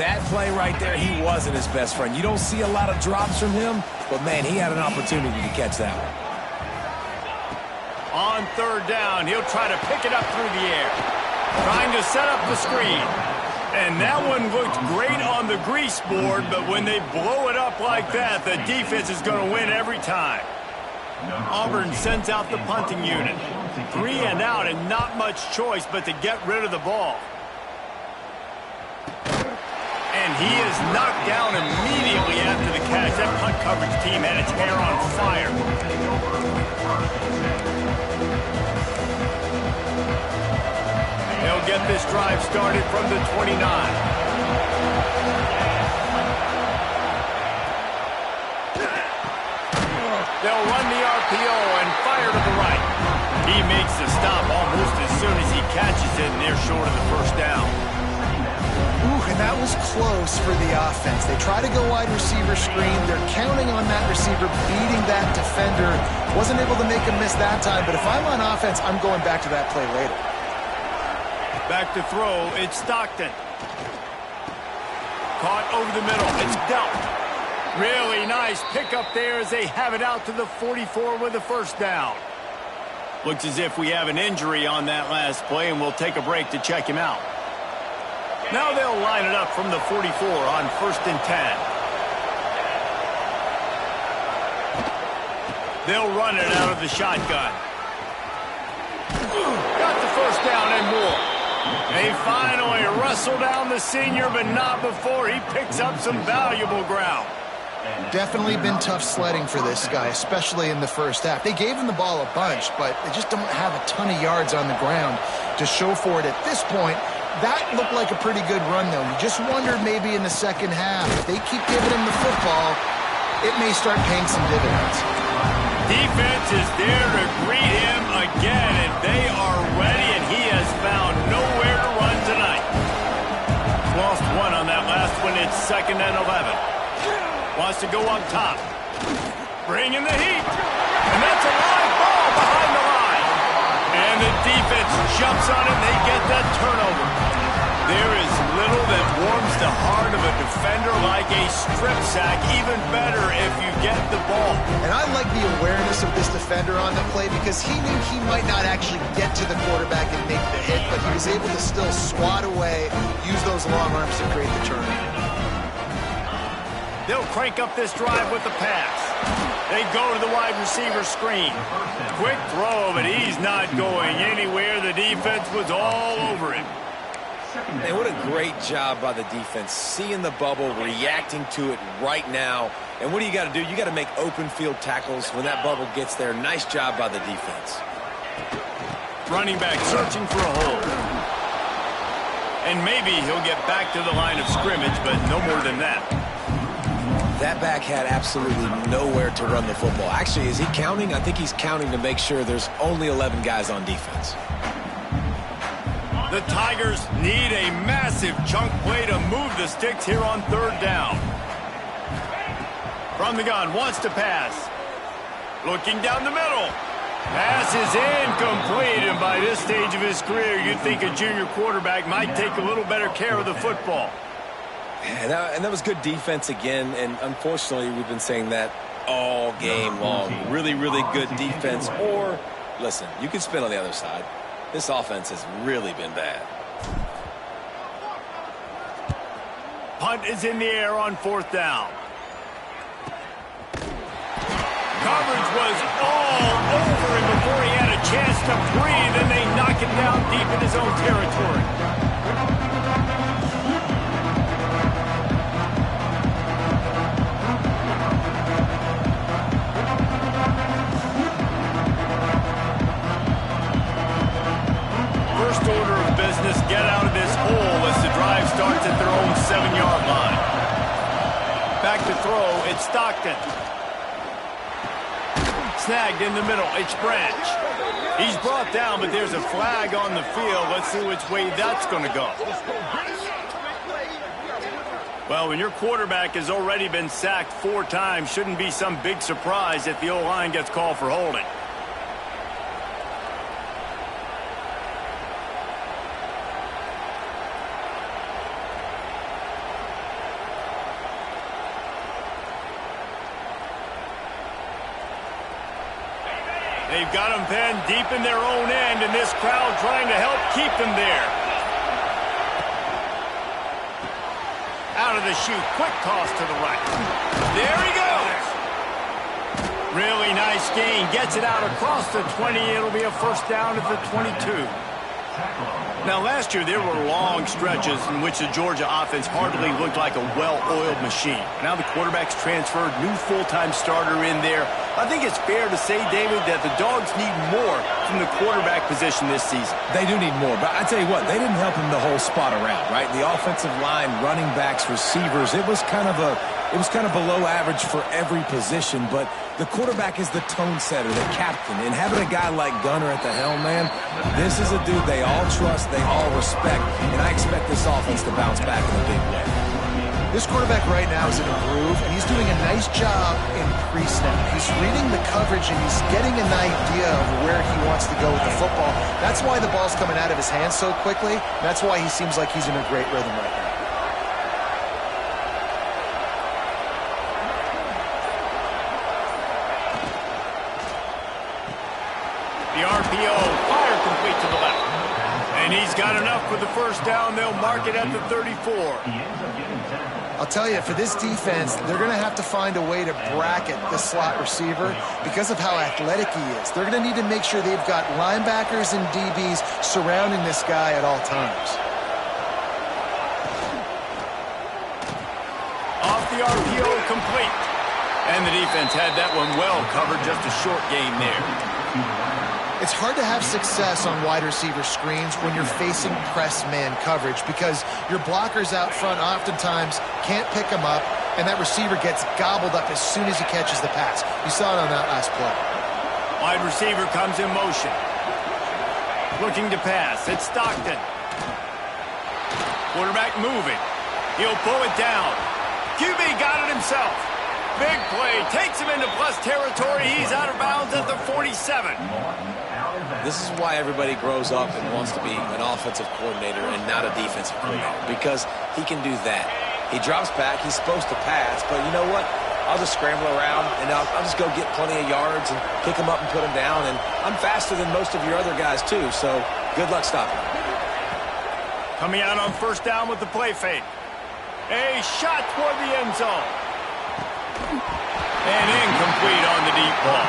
that play right there, he wasn't his best friend. You don't see a lot of drops from him, but, man, he had an opportunity to catch that one. On third down, he'll try to pick it up through the air. Trying to set up the screen. And that one looked great on the grease board, but when they blow it up like that, the defense is going to win every time. Auburn sends out the punting unit. 3 and out and not much choice but to get rid of the ball. And he is knocked down immediately after the catch. That punt coverage team had its hair on fire. They'll get this drive started from the 29. They'll run the RPO and fire to the right. He makes the stop almost as soon as he catches it, and they're short of the first down. Ooh, and that was close for the offense. They try to go wide receiver screen. They're counting on that receiver beating that defender. Wasn't able to make him miss that time, but if I'm on offense, I'm going back to that play later. Back to throw, it's Stockton. Caught over the middle, it's dealt. Really nice pickup there as they have it out to the 44 with a first down. Looks as if we have an injury on that last play, and we'll take a break to check him out. Now they'll line it up from the 44 on 1st and 10. They'll run it out of the shotgun. Got the first down and more. They finally wrestle down the senior, but not before he picks up some valuable ground. Definitely been tough sledding for this guy, especially in the first half. They gave him the ball a bunch, but they just don't have a ton of yards on the ground to show for it at this point. That looked like a pretty good run, though. You just wondered maybe in the second half, if they keep giving him the football, it may start paying some dividends. Defense is there to greet him again, and they are ready, and he has found nowhere to run tonight. Lost one on that last one. It's 2nd and 11. Wants to go up top. Bring in the heat. And that's a live ball behind the line. And the defense jumps on it. They get that turnover. There is little that warms the heart of a defender like a strip sack. Even better if you get the ball. And I like the awareness of this defender on the play because he knew he might not actually get to the quarterback and make the hit, but he was able to still swat away, use those long arms to create the turnover. They'll crank up this drive with the pass. They go to the wide receiver screen. Quick throw, but he's not going anywhere. The defense was all over him. Man, what a great job by the defense. Seeing the bubble, reacting to it right now. And what do you got to do? You got to make open field tackles when that bubble gets there. Nice job by the defense. Running back searching for a hole. And maybe he'll get back to the line of scrimmage, but no more than that. That back had absolutely nowhere to run the football. Actually, is he counting? I think he's counting to make sure there's only 11 guys on defense. The Tigers need a massive chunk play to move the sticks here on 3rd down. From the gun, wants to pass. Looking down the middle. Pass is incomplete, and by this stage of his career, you'd think a junior quarterback might take a little better care of the football. And that was good defense again, and unfortunately, we've been saying that all game long. Really, really good defense. Or, listen, you can spin on the other side. This offense has really been bad. Punt is in the air on 4th down. Coverage was all over him before he had a chance to breathe, and they knock him down deep in his own territory. First order of business, get out of this hole as the drive starts at their own 7-yard line. Back to throw, it's Stockton. Snagged in the middle, it's Branch. He's brought down, but there's a flag on the field. Let's see which way that's going to go. Well, when your quarterback has already been sacked 4 times, shouldn't be some big surprise if the O-line gets called for holding. They've got them pinned deep in their own end, and this crowd trying to help keep them there. Out of the chute, quick toss to the right. There he goes. Really nice gain, gets it out across the 20. It'll be a first down at the 22. Now, last year, there were long stretches in which the Georgia offense hardly looked like a well-oiled machine. Now the quarterback's transferred, new full-time starter in there. I think it's fair to say, David, that the Dogs need more from the quarterback position this season. They do need more, but I tell you what, they didn't help him the whole spot around, right? The offensive line, running backs, receivers, it was kind of below average for every position, but The quarterback is the tone setter, the captain, and having a guy like Gunner at the helm, man, this is a dude they all trust, they all respect, and I expect this offense to bounce back in a big way. This quarterback right now is in a groove, and he's doing a nice job in pre-snap. He's reading the coverage, and he's getting an idea of where he wants to go with the football. That's why the ball's coming out of his hands so quickly. That's why he seems like he's in a great rhythm right now. The RPO, fire complete to the left. And he's got enough for the first down. They'll mark it at the 34. I'll tell you, for this defense, they're going to have to find a way to bracket the slot receiver because of how athletic he is. They're going to need to make sure they've got linebackers and DBs surrounding this guy at all times. Off the RPO, complete. And the defense had that one well covered, just a short gain there. It's hard to have success on wide receiver screens when you're facing press man coverage because your blockers out front oftentimes can't pick them up, and that receiver gets gobbled up as soon as he catches the pass. You saw it on that last play. Wide receiver comes in motion. Looking to pass. It's Stockton. Quarterback moving. He'll pull it down. QB got it himself. Big play. Takes him into plus territory. He's out of bounds at the 47. This is why everybody grows up and wants to be an offensive coordinator and not a defensive coordinator, because he can do that. He drops back. He's supposed to pass, but you know what? I'll just scramble around, and I'll just go get plenty of yards and pick him up and put him down, and I'm faster than most of your other guys, too, so good luck stopping him. Coming out on first down with the play fake. A shot toward the end zone. And incomplete on the deep ball.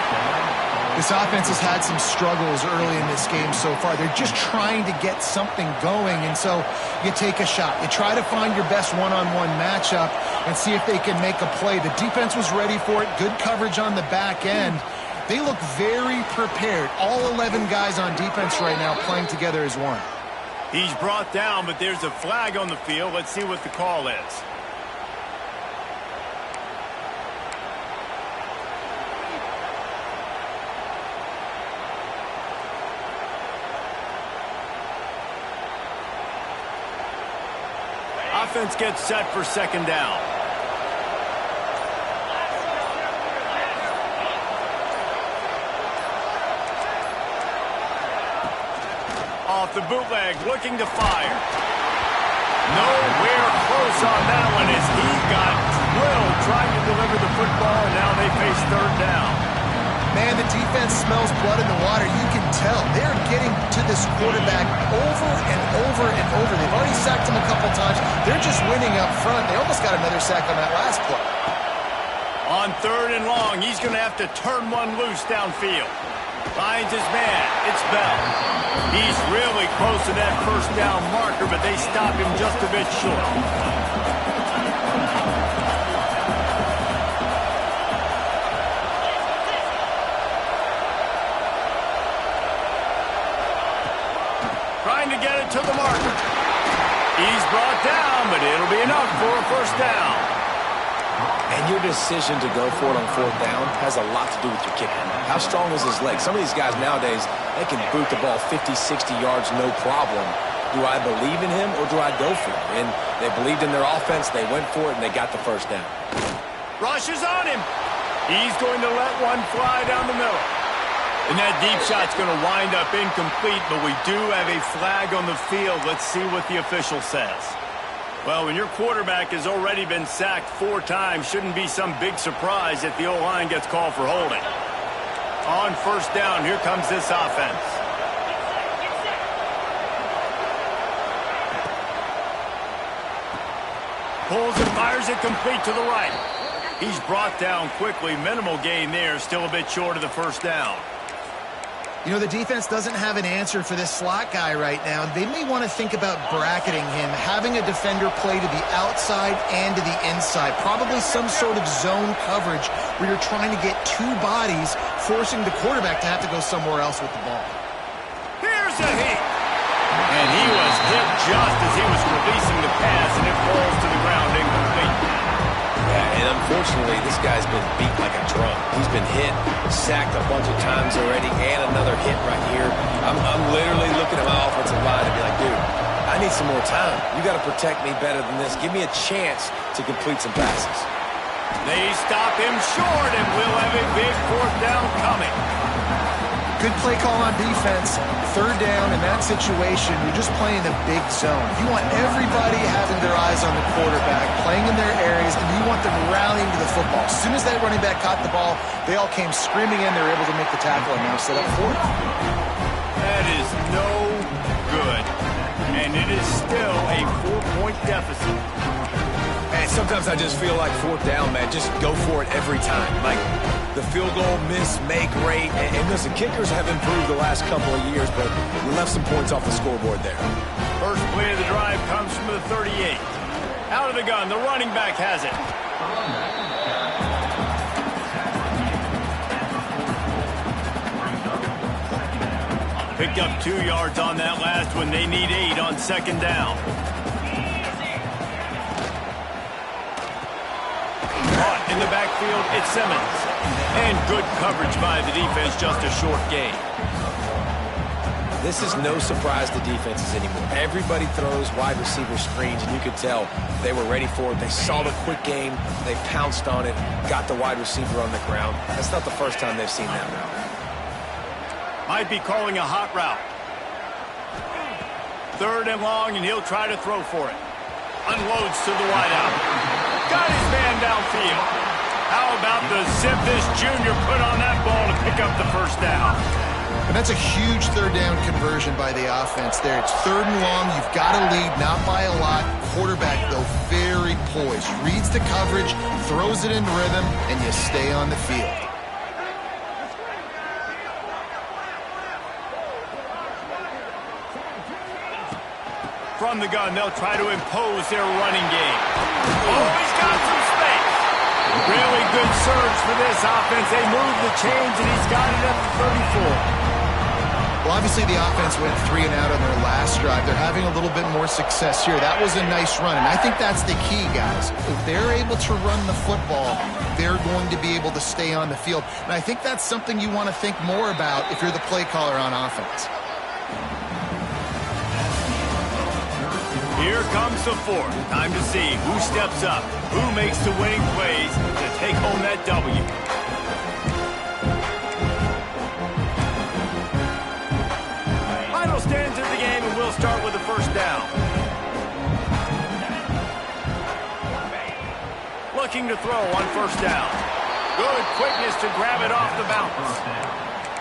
This offense has had some struggles early in this game so far. They're just trying to get something going, and so you take a shot. You try to find your best one-on-one matchup and see if they can make a play. The defense was ready for it. Good coverage on the back end. They look very prepared. All 11 guys on defense right now playing together as one. He's brought down, but there's a flag on the field. Let's see what the call is. Offense gets set for second down. Off the bootleg, looking to fire. Nowhere close on that one as he got drilled trying to deliver the football, and now they face third down. Man, the defense smells blood in the water. You can tell. They're getting to this quarterback over and over and over. They've already sacked him a couple times. They're just winning up front. They almost got another sack on that last play. On third and long, he's going to have to turn one loose downfield. Finds his man. It's Bell. He's really close to that first down marker, but they stop him just a bit short. Trying to get it to the marker. He's brought down, but it'll be enough for a first down. And your decision to go for it on fourth down has a lot to do with your kicker. How strong is his leg? Some of these guys nowadays, they can boot the ball 50, 60 yards, no problem. Do I believe in him or do I go for it? And they believed in their offense, they went for it, and they got the first down. Rush is on him. He's going to let one fly down the middle. And that deep shot's going to wind up incomplete, but we do have a flag on the field. Let's see what the official says. Well, when your quarterback has already been sacked 4 times, shouldn't be some big surprise if the O-line gets called for holding. On first down, here comes this offense. Pulls and fires it complete to the right. He's brought down quickly. Minimal gain there, still a bit short of the first down. You know, the defense doesn't have an answer for this slot guy right now. They may want to think about bracketing him, having a defender play to the outside and to the inside. Probably some sort of zone coverage where you're trying to get 2 bodies, forcing the quarterback to have to go somewhere else with the ball. Here's a hit. And he was hit just as he was releasing the pass, and it falls to the ground incomplete. Yeah, and And unfortunately, this guy's been beat like a drum. He's been hit, sacked a bunch of times already, and another hit right here. I'm literally looking at my offensive line and be like, dude, I need some more time. You got to protect me better than this. Give me a chance to complete some passes. They stop him short, and we'll have a big fourth down coming. Good play call on defense. Third down in that situation, you're just playing a big zone. You want everybody having their eyes on the quarterback, playing in their areas, and you want them rallying to the football. As soon as that running back caught the ball, they all came screaming in. They were able to make the tackle and now set up fourth. That is no good. And it is still a 4-point deficit. And sometimes I just feel like fourth down, man, just go for it every time. Like the field goal miss, make rate. And listen, kickers have improved the last couple of years, but we left some points off the scoreboard there. First play of the drive comes from the 38. Out of the gun, the running back has it. Picked up 2 yards on that last one. They need 8 on second down. Caught in the backfield, it's Simmons. And good coverage by the defense, just a short gain. This is no surprise to defenses anymore. Everybody throws wide receiver screens, and you could tell they were ready for it. They saw the quick game. They pounced on it, got the wide receiver on the ground. That's not the first time they've seen that route. Might be calling a hot route. 3rd and long, and he'll try to throw for it. Unloads to the wideout. Got his man downfield. How about the zip this junior put on that ball to pick up the first down? And that's a huge third down conversion by the offense there. It's 3rd and long. You've got to lead, not by a lot. Quarterback, though, very poised. Reads the coverage, throws it in rhythm, and you stay on the field. From the gun, they'll try to impose their running game. Oh, he's got some space. Really good surge for this offense. They move the chains, and he's got it at the 34. Well, obviously the offense went 3 and out on their last drive. They're having a little bit more success here. That was a nice run, and I think that's the key, guys. If they're able to run the football, they're going to be able to stay on the field. And I think that's something you want to think more about if you're the play caller on offense. Here comes the fourth. Time to see who steps up, who makes the winning plays to take home that W. Final stands of the game, and we'll start with the first down. Looking to throw on first down. Good quickness to grab it off the bounce.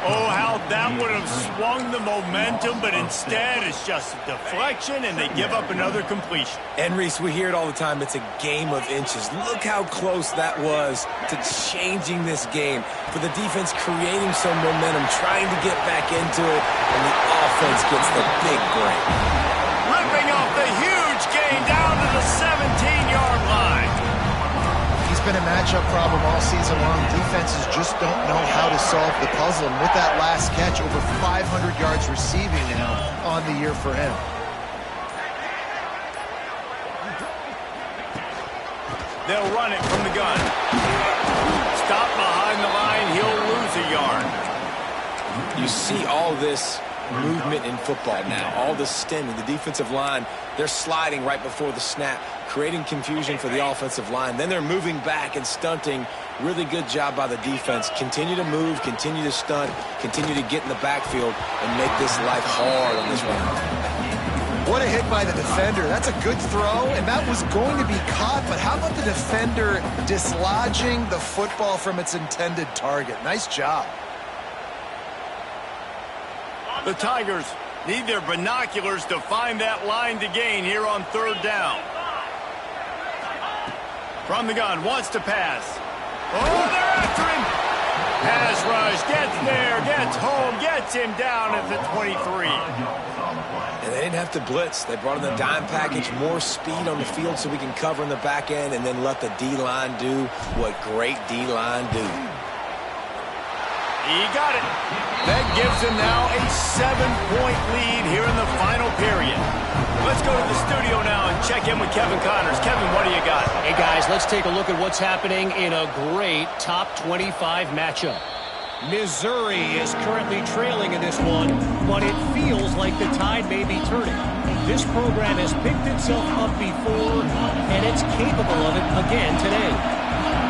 Oh, how that would have swung the momentum, but instead it's just a deflection, and they give up another completion. And, Reese, we hear it all the time. It's a game of inches. Look how close that was to changing this game. For the defense creating some momentum, trying to get back into it, and the offense gets the big break. Ripping off the huge gain down to the 17-yard line. He's been a matchup problem all season long. Defenses just don't know how to solve the puzzle. And with that last catch, over 500 yards receiving now on the year for him. They'll run it from the gun. Stop behind the line. He'll lose a yard. You see all this movement in football now, all the stemming, the defensive line, they're sliding right before the snap, creating confusion for the offensive line. Then they're moving back and stunting. Really good job by the defense. Continue to move, continue to stunt, continue to get in the backfield and make this life hard on this run. What a hit by the defender. That's a good throw, and that was going to be caught, but how about the defender dislodging the football from its intended target? Nice job. The Tigers need their binoculars to find that line to gain here on third down. From the gun, wants to pass. Oh, they're after him. Pass rush, gets there, gets home, gets him down at the 23. And they didn't have to blitz. They brought in the dime package, more speed on the field so we can cover in the back end and then let the D-line do what great D-line do. He got it. That gives him now a 7-point lead here in the final period. Let's go to the studio now and check in with Kevin Connors. Kevin, what do you got? Hey, guys, let's take a look at what's happening in a great top 25 matchup. Missouri is currently trailing in this one, but it feels like the tide may be turning. This program has picked itself up before, and it's capable of it again today.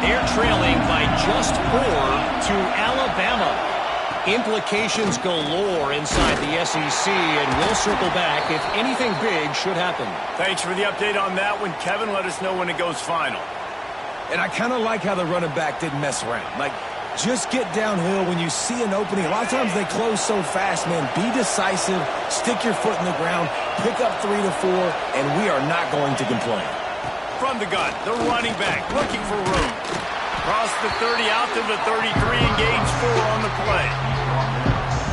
They're trailing by just 4 to Alabama. Implications galore inside the SEC, and we'll circle back if anything big should happen. Thanks for the update on that one, Kevin. Let us know when it goes final. And I kind of like how the running back didn't mess around. Like, just get downhill when you see an opening. A lot of times they close so fast, man. Be decisive, stick your foot in the ground, pick up 3 to 4, and we are not going to complain. From the gun, the running back looking for room. Across the 30, out to the 33, engage 4 on the play.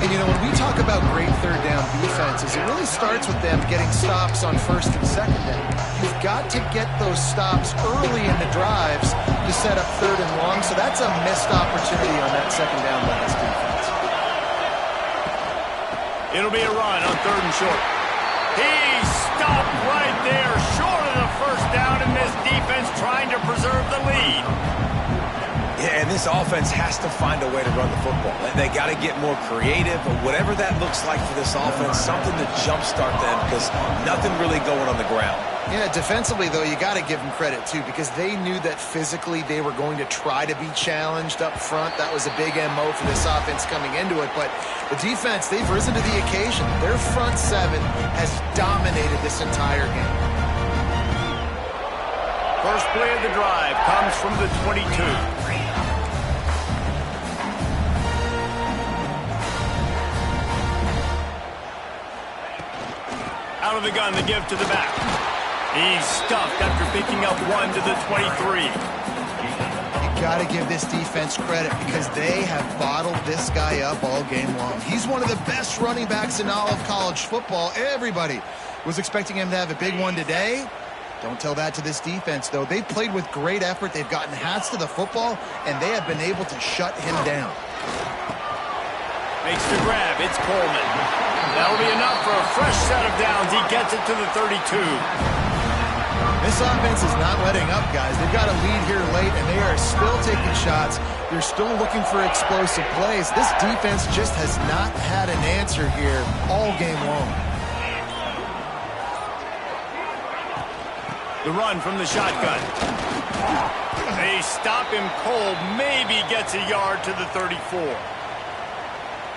And, you know, when we talk about great third down defenses, it really starts with them getting stops on first and second down. You've got to get those stops early in the drives to set up third and long, so that's a missed opportunity on that second down by this defense. It'll be a run on 3rd and short. He stopped right there, short of the first down, and this defense trying to preserve the lead. Yeah, and this offense has to find a way to run the football. They got to get more creative, or whatever that looks like for this offense, something to jumpstart them, because nothing really going on the ground. Yeah, defensively, though, you got to give them credit, too, because they knew that physically they were going to try to be challenged up front. That was a big MO for this offense coming into it. But the defense, they've risen to the occasion. Their front 7 has dominated this entire game. First play of the drive comes from the 22. Out of the gun, the give to the back. He's stuffed after picking up 1 to the 23. You got to give this defense credit because they have bottled this guy up all game long. He's one of the best running backs in all of college football. Everybody was expecting him to have a big one today. Don't tell that to this defense, though. They've played with great effort. They've gotten hats to the football, and they have been able to shut him down. Makes the grab. It's Coleman. That'll be enough for a fresh set of downs. He gets it to the 32. This offense is not letting up, guys. They've got a lead here late, and they are still taking shots. They're still looking for explosive plays. This defense just has not had an answer here all game long. The run from the shotgun. They stop him cold. Maybe gets a yard to the 34.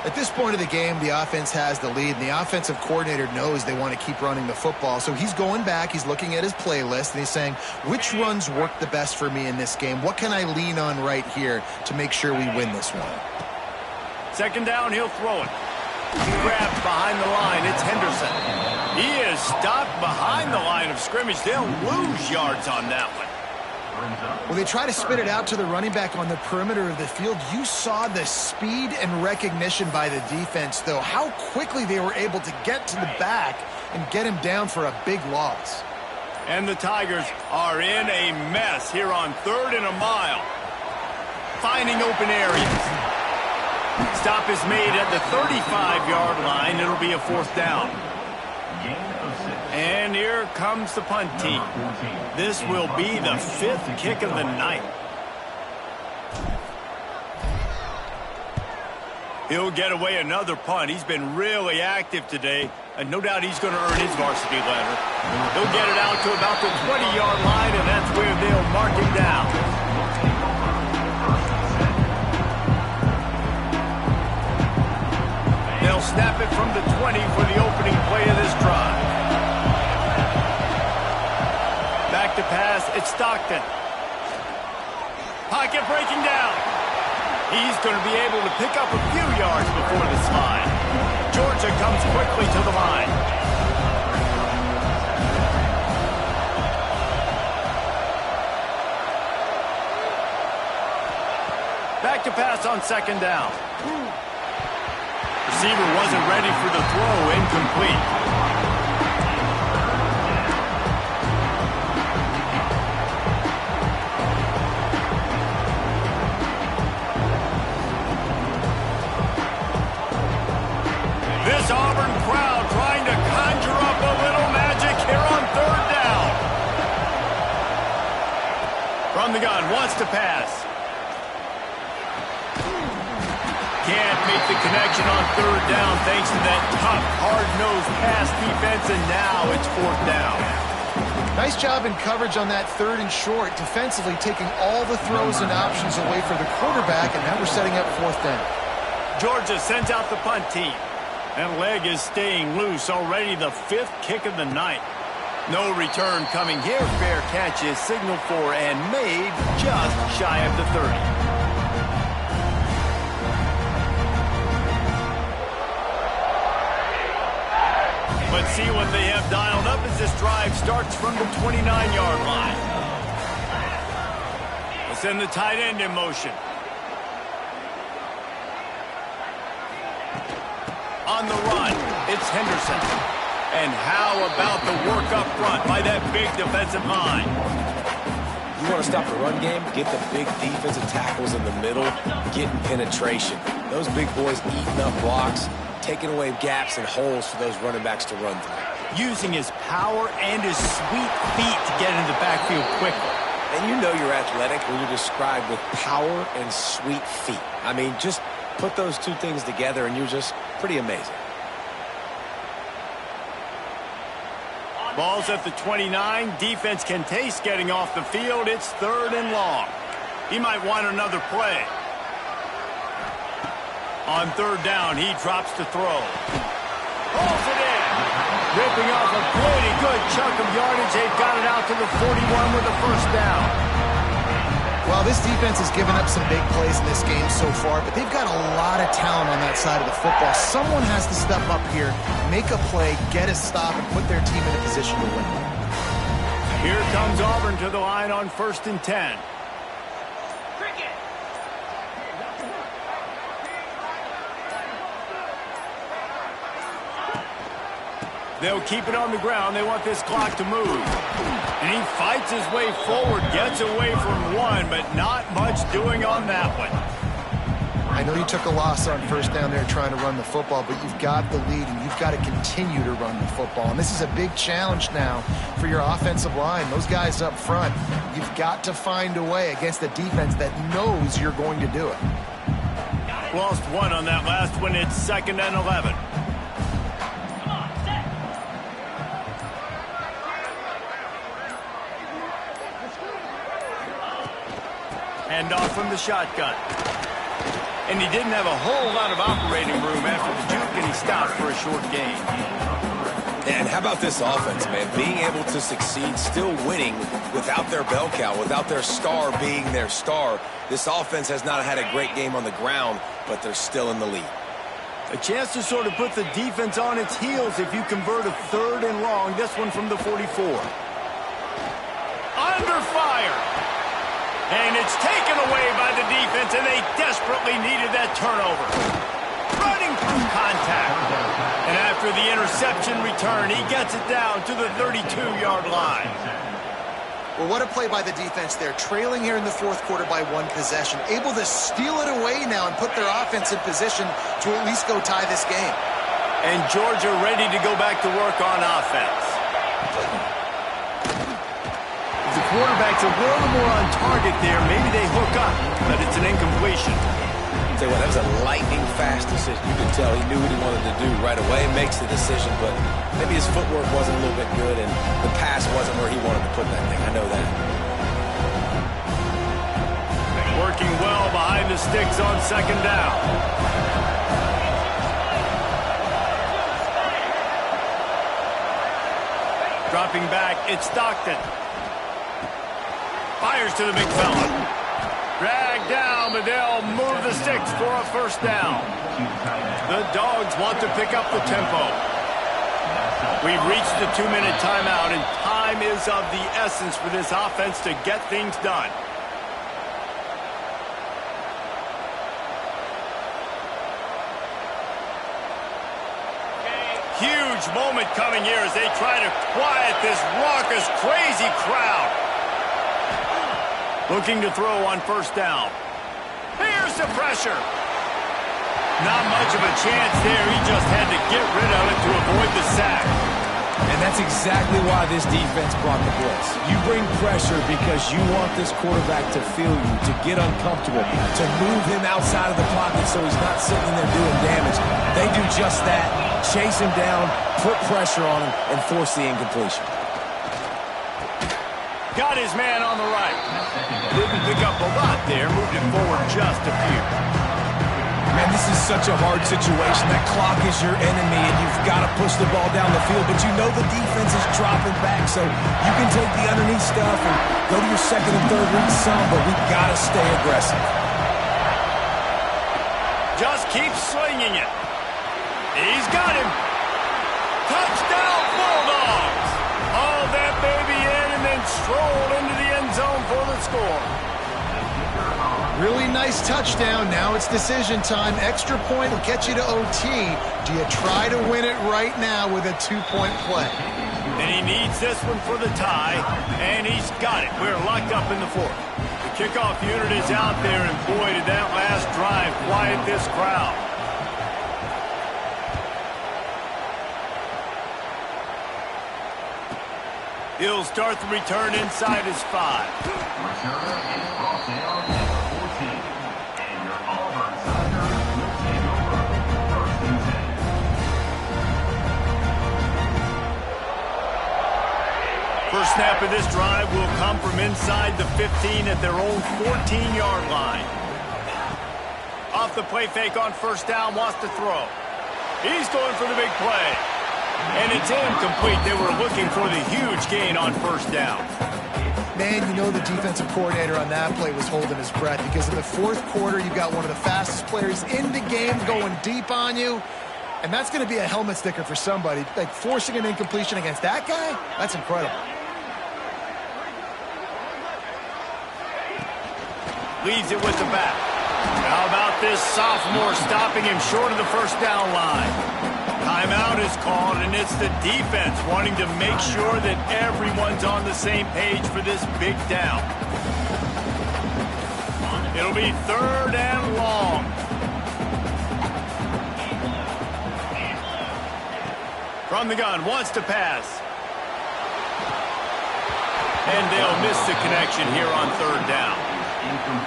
At this point of the game, the offense has the lead, and the offensive coordinator knows they want to keep running the football. So he's going back, he's looking at his playlist, and he's saying, which runs work the best for me in this game? What can I lean on right here to make sure we win this one? Second down, he'll throw it. Grabbed behind the line, it's Henderson. He is stopped behind the line of scrimmage. They'll lose yards on that one. When they try to spit it out to the running back on the perimeter of the field, you saw the speed and recognition by the defense, though. How quickly they were able to get to the back and get him down for a big loss. And the Tigers are in a mess here on 3rd and a mile. Finding open areas. Stop is made at the 35-yard line. It'll be a 4th down. And here comes the punt team. This will be the 5th kick of the night. He'll get away another punt. He's been really active today, and no doubt he's going to earn his varsity letter. He'll get it out to about the 20-yard line, and that's where they'll mark him down. They'll snap it from the 20 for the opening play of this drive. Back to pass, it's Stockton. Pocket breaking down. He's going to be able to pick up a few yards before the slide. Georgia comes quickly to the line. Back to pass on 2nd down. Receiver wasn't ready for the throw, incomplete. from the gun, wants to pass. Can't make the connection on third down thanks to that tough, hard-nosed pass defense, and now it's fourth down. Nice job in coverage on that third and short, defensively taking all the throws and options away for the quarterback, and now we're setting up fourth down. Georgia sends out the punt team. That leg is staying loose, already the fifth kick of the night. No return coming here. Fair catch is signaled for and made just shy of the 30. Let's see what they have dialed up as this drive starts from the 29-yard line. We'll send the tight end in motion. On the run, it's Henderson. And how about the work up front by that big defensive line? You want to stop the run game? Get the big defensive tackles in the middle, getting penetration. Those big boys eating up blocks, taking away gaps and holes for those running backs to run through. Using his power and his sweet feet to get into the backfield quickly. And you know you're athletic when you're described with power and sweet feet. I mean, just put those two things together and you're just pretty amazing. Ball's at the 29. Defense can taste getting off the field. It's third and long. He might want another play. On third down, he drops to throw. Pulls it in. Ripping off a pretty good chunk of yardage. They've got it out to the 41 with a first down. Well, this defense has given up some big plays in this game so far, but they've got a lot of talent on that side of the football. Someone has to step up here, make a play, get a stop, and put their team in a position to win. Here comes Auburn to the line on 1st and 10. They'll keep it on the ground. They want this clock to move. And he fights his way forward, gets away from one, but not much doing on that one. I know you took a loss on first down there trying to run the football, but you've got the lead, and you've got to continue to run the football. And this is a big challenge now for your offensive line. Those guys up front, you've got to find a way against a defense that knows you're going to do it. Lost one on that last one. It's 2nd and 11. Hand off from the shotgun. And he didn't have a whole lot of operating room after the juke, and he stopped for a short gain. And how about this offense, man? Being able to succeed, still winning without their bell cow, without their star being their star. This offense has not had a great game on the ground, but they're still in the lead. A chance to sort of put the defense on its heels if you convert a 3rd and long. This one from the 44. Under fire. And it's taken away by the defense, and they desperately needed that turnover. Running through contact. And after the interception return, he gets it down to the 32-yard line. Well, what a play by the defense there. Trailing here in the 4th quarter by 1 possession. Able to steal it away now and put their offense in position to at least go tie this game. And Georgia ready to go back to work on offense. The quarterback's a little more on target there. Maybe they hook up, but it's an incompletion. I'll tell you what, that was a lightning-fast decision. You could tell he knew what he wanted to do right away. Makes the decision, but maybe his footwork wasn't a little bit good, and the pass wasn't where he wanted to put that thing. I know that. Working well behind the sticks on 2nd down. Dropping back, it's Stockton. Fires to the big fella. Dragged down, but they'll move the sticks for a first down. The Dogs want to pick up the tempo. We've reached the 2-minute timeout, and time is of the essence for this offense to get things done. Huge moment coming here as they try to quiet this raucous, crazy crowd. Looking to throw on first down. Here's the pressure. Not much of a chance there. He just had to get rid of it to avoid the sack. And that's That's exactly why this defense brought the blitz. You bring pressure because you want this quarterback to feel you, to get uncomfortable, to move him outside of the pocket so he's not sitting there doing damage. They do just that. Chase him down, put pressure on him, and force the incompletion. Got his man on the right. Didn't pick up a lot there, moved it forward just a few. Man, this is such a hard situation. That clock is your enemy, and you've got to push the ball down the field. But you know the defense is dropping back, so you can take the underneath stuff and go to your second and third read some, but we've got to stay aggressive. Just keep slinging it. He's got him. Touchdown, Bulldogs. Hauled that baby in and then strolled into the end zone for the score. Really nice touchdown. Now it's decision time. Extra point will get you to OT. Do you try to win it right now with a two-point play? And he needs this one for the tie, and he's got it. We're locked up in the fourth. The kickoff unit is out there, and boy, did that last drive quiet this crowd. He'll start the return inside his 5. Returner is brought down at 14. And your Auburn Tigers will take over. First and 10. First snap of this drive will come from inside the 15 at their own 14-yard line. Off the play fake on first down, wants to throw. He's going for the big play. And it's incomplete. They were looking for the huge gain on first down. Man, you know the defensive coordinator on that play was holding his breath because in the fourth quarter, you've got one of the fastest players in the game going deep on you. And that's going to be a helmet sticker for somebody. Like forcing an incompletion against that guy, that's incredible. Leaves it with the back. How about this sophomore stopping him short of the first down line? Timeout is called, and it's the defense wanting to make sure that everyone's on the same page for this big down. It'll be third and long. From the gun, wants to pass. And they'll miss the connection here on third down.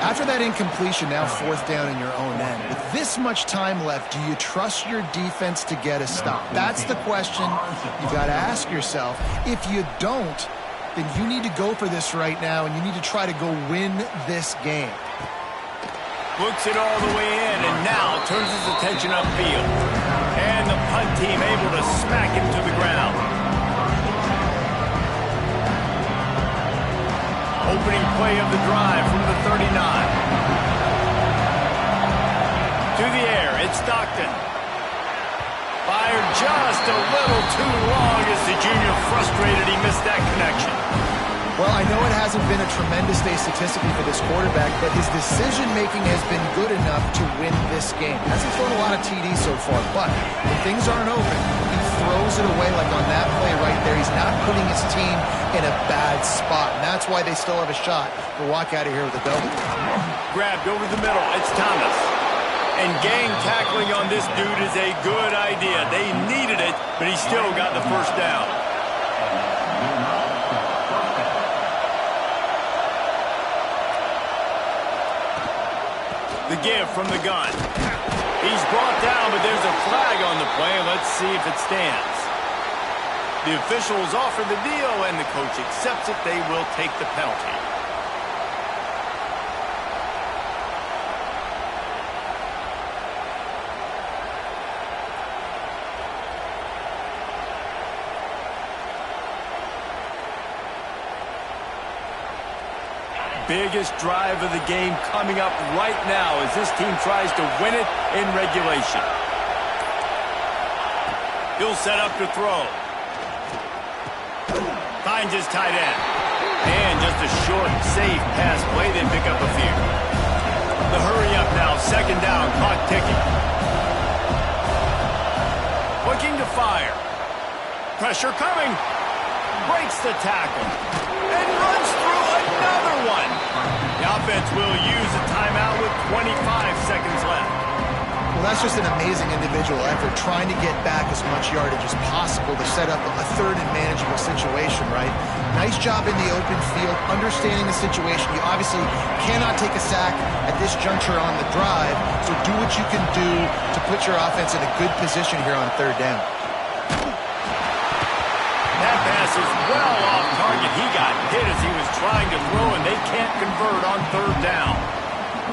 After that incompletion, now fourth down in your own end. With this much time left, do you trust your defense to get a stop? That's the question you've got to ask yourself. If you don't, then you need to go for this right now, and you need to try to go win this game. Looks it all the way in, and now turns his attention upfield. And the punt team able to smack him to the ground. Opening play of the drive from the 39. To the air, it's Stockton. Fired just a little too long as the junior frustrated he missed that connection. Well, I know it hasn't been a tremendous day statistically for this quarterback, but his decision-making has been good enough to win this game. Hasn't thrown a lot of TDs so far, but when things aren't open, he throws it away like on that play right there. He's not putting his team in a bad spot, and that's why they still have a shot to walk out of here with a W. Grabbed over the middle, it's Thomas. And gang tackling on this dude is a good idea. They needed it, but he still got the first down. The give from the gun. He's brought down, but there's a flag on the play. Let's see if it stands. The officials offer the deal, and the coach accepts it. They will take the penalty. Biggest drive of the game coming up right now as this team tries to win it in regulation. He'll set up to throw. Finds his tight end. And just a short, safe pass play. They pick up a few. The hurry up now. Second down. Clock ticking. Looking to fire. Pressure coming. Breaks the tackle. And runs through another one. The offense will use a timeout with 25 seconds left. Well, that's just an amazing individual effort, trying to get back as much yardage as possible to set up a third and manageable situation, right? Nice job in the open field, understanding the situation. You obviously cannot take a sack at this juncture on the drive, so do what you can do to put your offense in a good position here on third down. That pass is well off target. He got hit as he was trying to throw, and they can't convert on third down.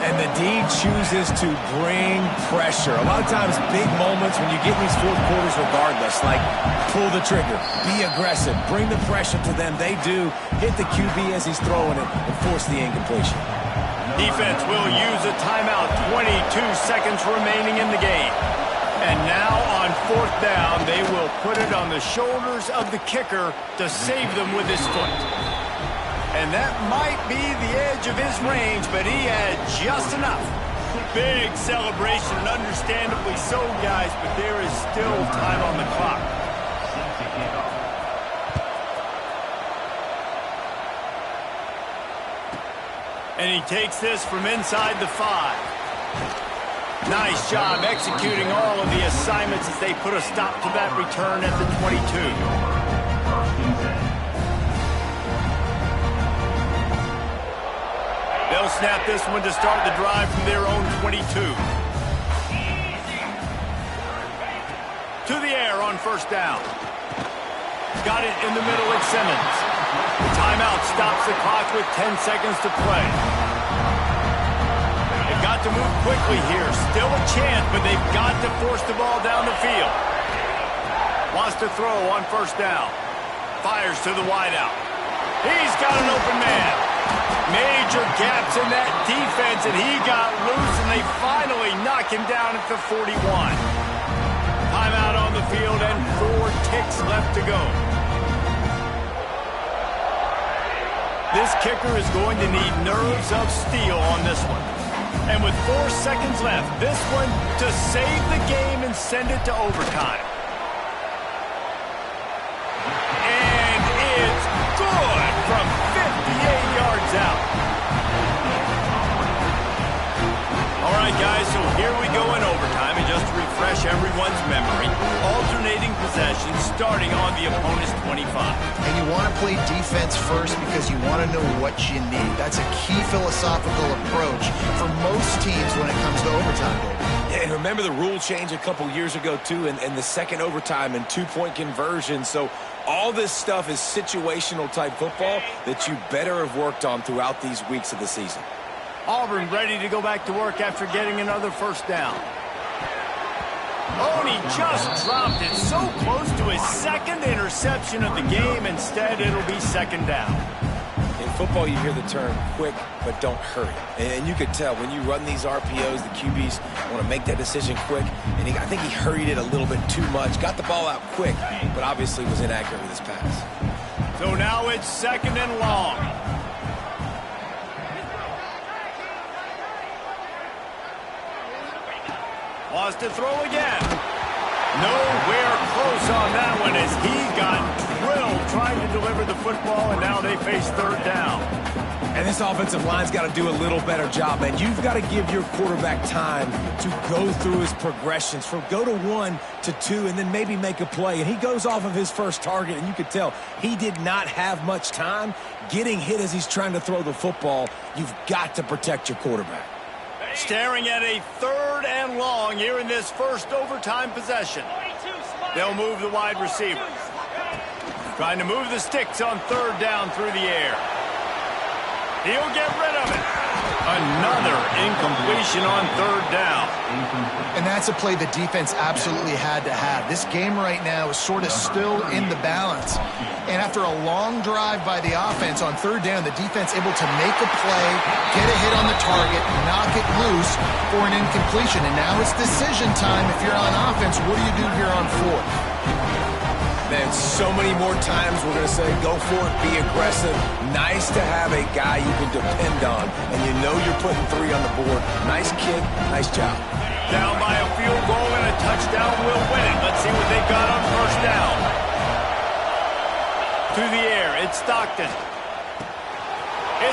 And the D chooses to bring pressure. A lot of times, big moments when you get in these fourth quarters regardless, like pull the trigger, be aggressive, bring the pressure to them. They do. Hit the QB as he's throwing it and force the incompletion. Defense will use a timeout. 22 seconds remaining in the game. And now on fourth down, they will put it on the shoulders of the kicker to save them with his foot. And that might be the edge of his range, but he had just enough. Big celebration, and understandably so, guys, but there is still time on the clock. And he takes this from inside the 5. Nice job executing all of the assignments as they put a stop to that return at the 22. They'll snap this one to start the drive from their own 22. To the air on first down. Got it in the middle with Simmons. The timeout stops the clock with 10 seconds to play. They've got to move quickly here. Still a chance, but they've got to force the ball down the field. Wants to throw on first down. Fires to the wideout. He's got an open man. Major gaps in that defense, and he got loose, and they finally knock him down at the 41. Timeout on the field, and 4 ticks left to go. This kicker is going to need nerves of steel on this one. And with 4 seconds left, this one to save the game and send it to overtime. And it's good from 58 yards out. All right, guys, so here we go in overtime. And just to refresh everyone's memory, alternating possessions starting on the opponent's 25. And you want to play defense first because you want to know what you need. That's a key philosophical approach for most teams when it comes to overtime, David. Yeah, and remember the rule change a couple years ago, too, and the second overtime and 2-point conversion. So all this stuff is situational type football that you better have worked on throughout these weeks of the season. Auburn ready to go back to work after getting another first down. Oh, and he just dropped it so close to his second interception of the game. Instead, it'll be second down. In football, you hear the term quick, but don't hurry. And you could tell when you run these RPOs, the QBs want to make that decision quick. And I think he hurried it a little bit too much. Got the ball out quick, but obviously was inaccurate with his pass. So now it's second and long. Wants to throw again. Nowhere close on that one as he got drilled trying to deliver the football, and now they face third down. And this offensive line's got to do a little better job, man. You've got to give your quarterback time to go through his progressions from go to 1 to 2 and then maybe make a play. And he goes off of his first target, and you could tell he did not have much time getting hit as he's trying to throw the football. You've got to protect your quarterback. Staring at a third and long here in this first overtime possession. They'll move the wide receiver. Trying to move the sticks on third down through the air. He'll get rid of it. Another incompletion on third down. And that's a play the defense absolutely had to have. This game right now is sort of still in the balance. And after a long drive by the offense on third down, the defense able to make a play, get a hit on the target, knock it loose for an incompletion. And now it's decision time. If you're on offense, what do you do here on fourth? Man, so many more times we're going to say, go for it, be aggressive. Nice to have a guy you can depend on, and you know you're putting 3 on the board. Nice kick, nice job. Down by a field goal and a touchdown will win it. Let's see what they've got on first down. To the air, it's Stockton.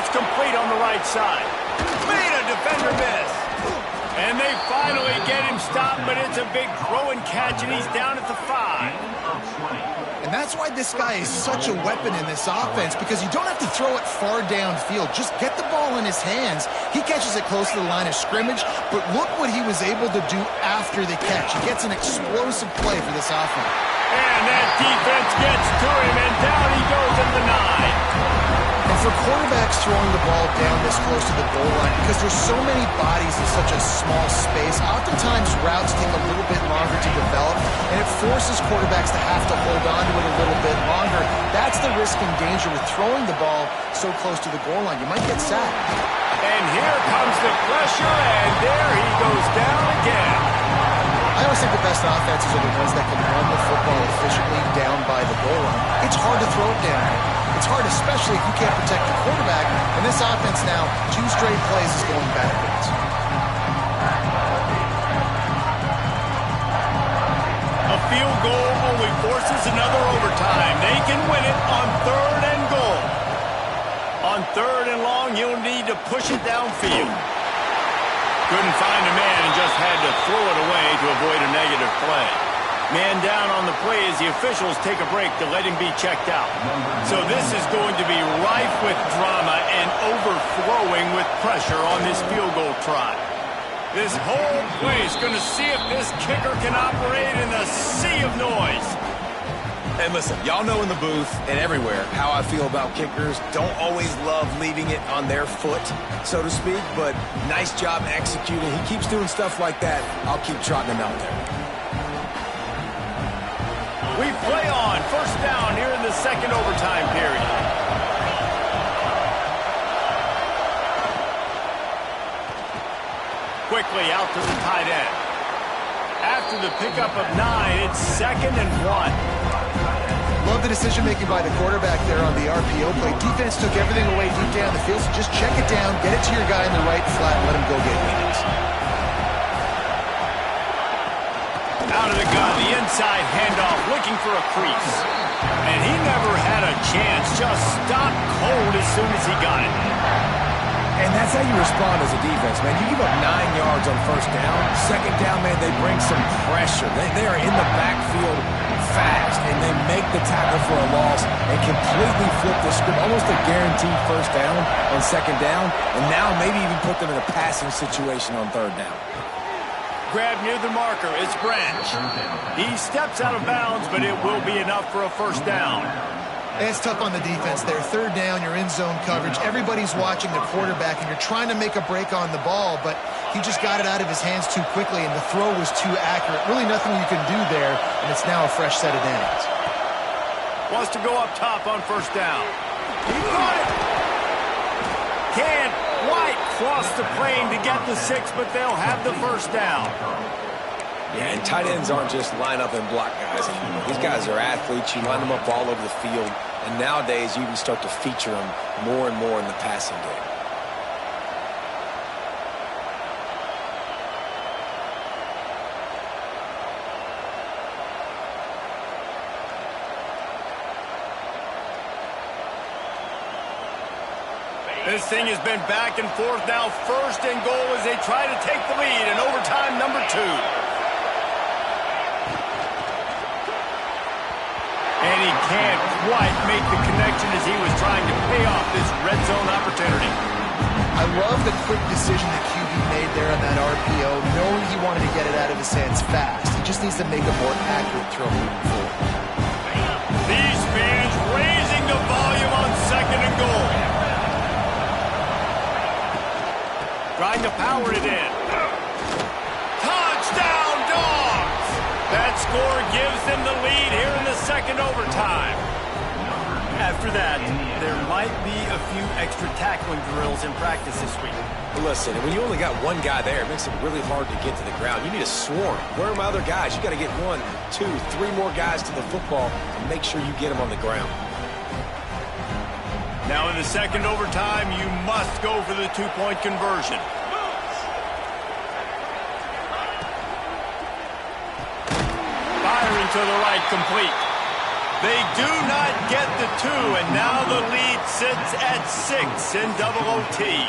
It's complete on the right side. Made a defender miss. And they finally get him stopped, but it's a big throw and catch, and he's down at the 5. And that's why this guy is such a weapon in this offense, because you don't have to throw it far downfield. Just get the ball in his hands. He catches it close to the line of scrimmage, but look what he was able to do after the catch. He gets an explosive play for this offense. And that defense gets to him, and down he goes at the 9. And for quarterbacks throwing the ball down this close to the goal line, because there's so many bodies in such a small space, oftentimes routes take a little bit longer to develop, and it forces quarterbacks to have to hold on to it a little bit longer. That's the risk and danger with throwing the ball so close to the goal line. You might get sacked. And here comes the pressure, and there he goes down again. I always think the best offenses are the ones that can run the football efficiently down by the goal line. It's hard to throw it down. It's hard, especially if you can't protect the quarterback. And this offense now, 2 straight plays is going backwards. A field goal only forces another overtime. They can win it on 3rd and goal. On 3rd and long, you'll need to push it downfield. Couldn't find a man and just had to throw it away to avoid a negative play. Man down on the play as the officials take a break to let him be checked out. So this is going to be rife with drama and overflowing with pressure on this field goal try. This whole place going to see if this kicker can operate in the sea of noise. And listen, y'all know in the booth and everywhere how I feel about kickers. Don't always love leaving it on their foot, so to speak, but nice job executing. He keeps doing stuff like that. I'll keep trotting him out there. We play on 1st down here in the 2nd overtime period. Quickly out to the tight end. After the pickup of 9, it's 2nd and 1. Love the decision-making by the quarterback there on the RPO play. Defense took everything away deep down the field, so just check it down, get it to your guy in the right flat, and let him go get winnings. Out of the gun, the inside handoff, looking for a crease. And he never had a chance, just stopped cold as soon as he got it. And that's how you respond as a defense, man. You give up 9 yards on 1st down. 2nd down, man, they bring some pressure. They are in the backfield fast, and they make the tackle for a loss and completely flip the script. Almost a guaranteed 1st down on 2nd down, and now maybe even put them in a passing situation on 3rd down. Grab near the marker, it's Branch. He steps out of bounds, but it will be enough for a 1st down. It's tough on the defense there. 3rd down, you're in zone coverage. Everybody's watching the quarterback, and you're trying to make a break on the ball, but he just got it out of his hands too quickly, and the throw was too accurate. Really nothing you can do there, and it's now a fresh set of downs. Wants to go up top on 1st down. He got it. Can't quite cross the plane to get the 6, but they'll have the 1st down. Yeah, and tight ends aren't just line up and block guys anymore. These guys are athletes. You line them up all over the field. And nowadays, you can start to feature them more and more in the passing game. This thing has been back and forth now. 1st and goal as they try to take the lead in overtime number 2. And he can't quite make the connection as he was trying to pay off this red zone opportunity. I love the quick decision that QB made there on that RPO, knowing he wanted to get it out of his hands fast. He just needs to make a more accurate throw moving forward. These fans raising the volume on 2nd and goal. Trying to power it in. Touchdown, Dogs! That score gives them the lead here in the 2nd overtime. After that, there might be a few extra tackling drills in practice this week. Listen, when you only got one guy there, it makes it really hard to get to the ground. You need a swarm. Where are my other guys? You got to get 1, 2, 3 more guys to the football and make sure you get them on the ground. Now in the 2nd overtime, you must go for the 2-point conversion. Firing to the right, complete. They do not get the 2, and now the lead sits at 6 in double OT.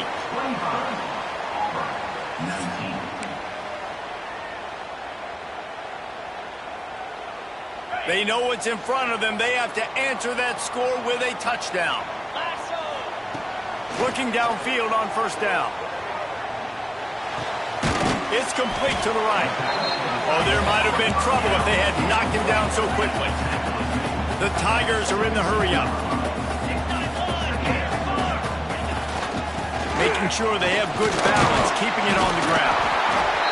They know what's in front of them. They have to answer that score with a touchdown. Looking downfield on first down. It's complete to the right. Oh, there might have been trouble if they had knocked him down so quickly. The Tigers are in the hurry-up. Making sure they have good balance, keeping it on the ground.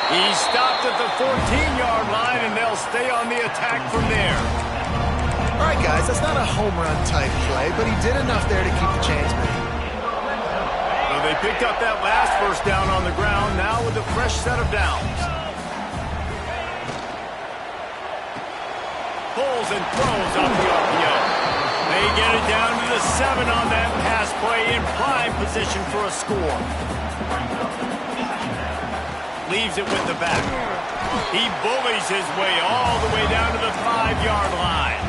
He stopped at the 14-yard line, and they'll stay on the attack from there. All right, guys, that's not a home run type play, but he did enough there to keep the chains moving. So they picked up that last first down on the ground, now with a fresh set of downs. Pulls and throws off the RPO. They get it down to the 7 on that pass play in prime position for a score. Leaves it with the back. He bullies his way all the way down to the 5-yard line.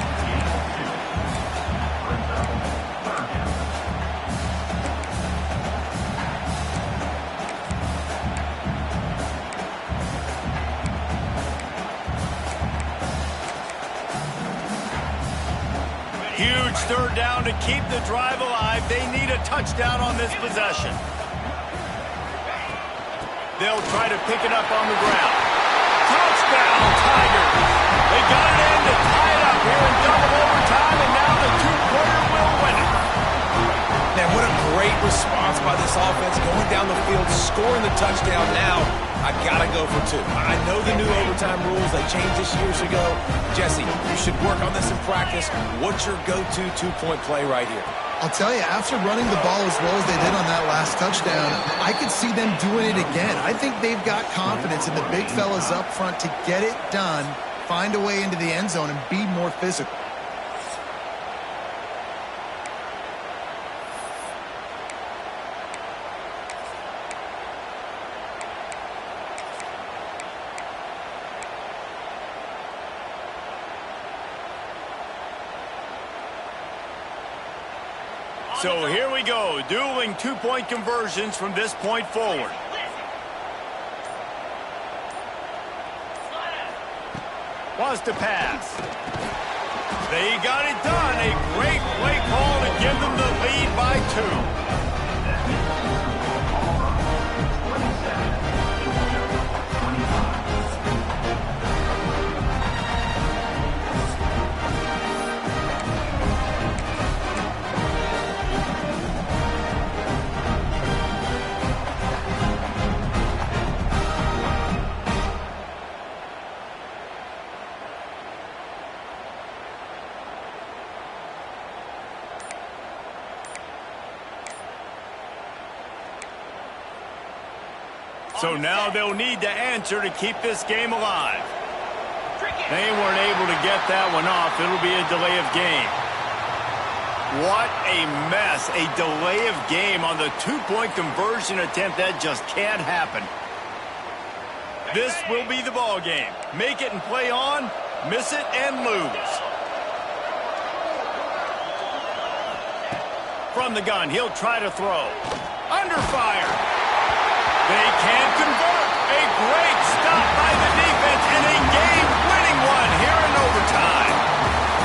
Huge third down to keep the drive alive. They need a touchdown on this possession. They'll try to pick it up on the ground. Touchdown, Tigers. They got it in to tie it up here in double overtime, and now the two-pointer will win it. Man, what a great response by this offense. Going down the field, scoring the touchdown now. I got to go for 2. I know the new overtime rules. They changed this years ago. Jesse, you should work on this in practice. What's your go-to two-point play right here? I'll tell you, after running the ball as well as they did on that last touchdown, I could see them doing it again. I think they've got confidence in the big fellas up front to get it done, find a way into the end zone, and be more physical. So here we go, dueling two-point conversions from this point forward. Wants to pass. They got it done. A great play call to give them the lead by 2. So now they'll need to answer to keep this game alive. They weren't able to get that one off. It'll be a delay of game. What a mess. A delay of game on the two-point conversion attempt. That just can't happen. This will be the ball game. Make it and play on, miss it and lose. From the gun, he'll try to throw. Under fire. They can't convert. A great stop by the defense and a game-winning one here in overtime.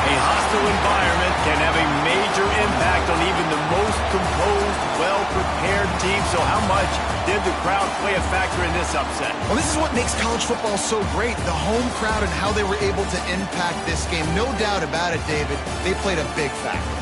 A hostile environment can have a major impact on even the most composed, well-prepared team. So how much did the crowd play a factor in this upset? Well, this is what makes college football so great, the home crowd and how they were able to impact this game. No doubt about it, David. They played a big factor.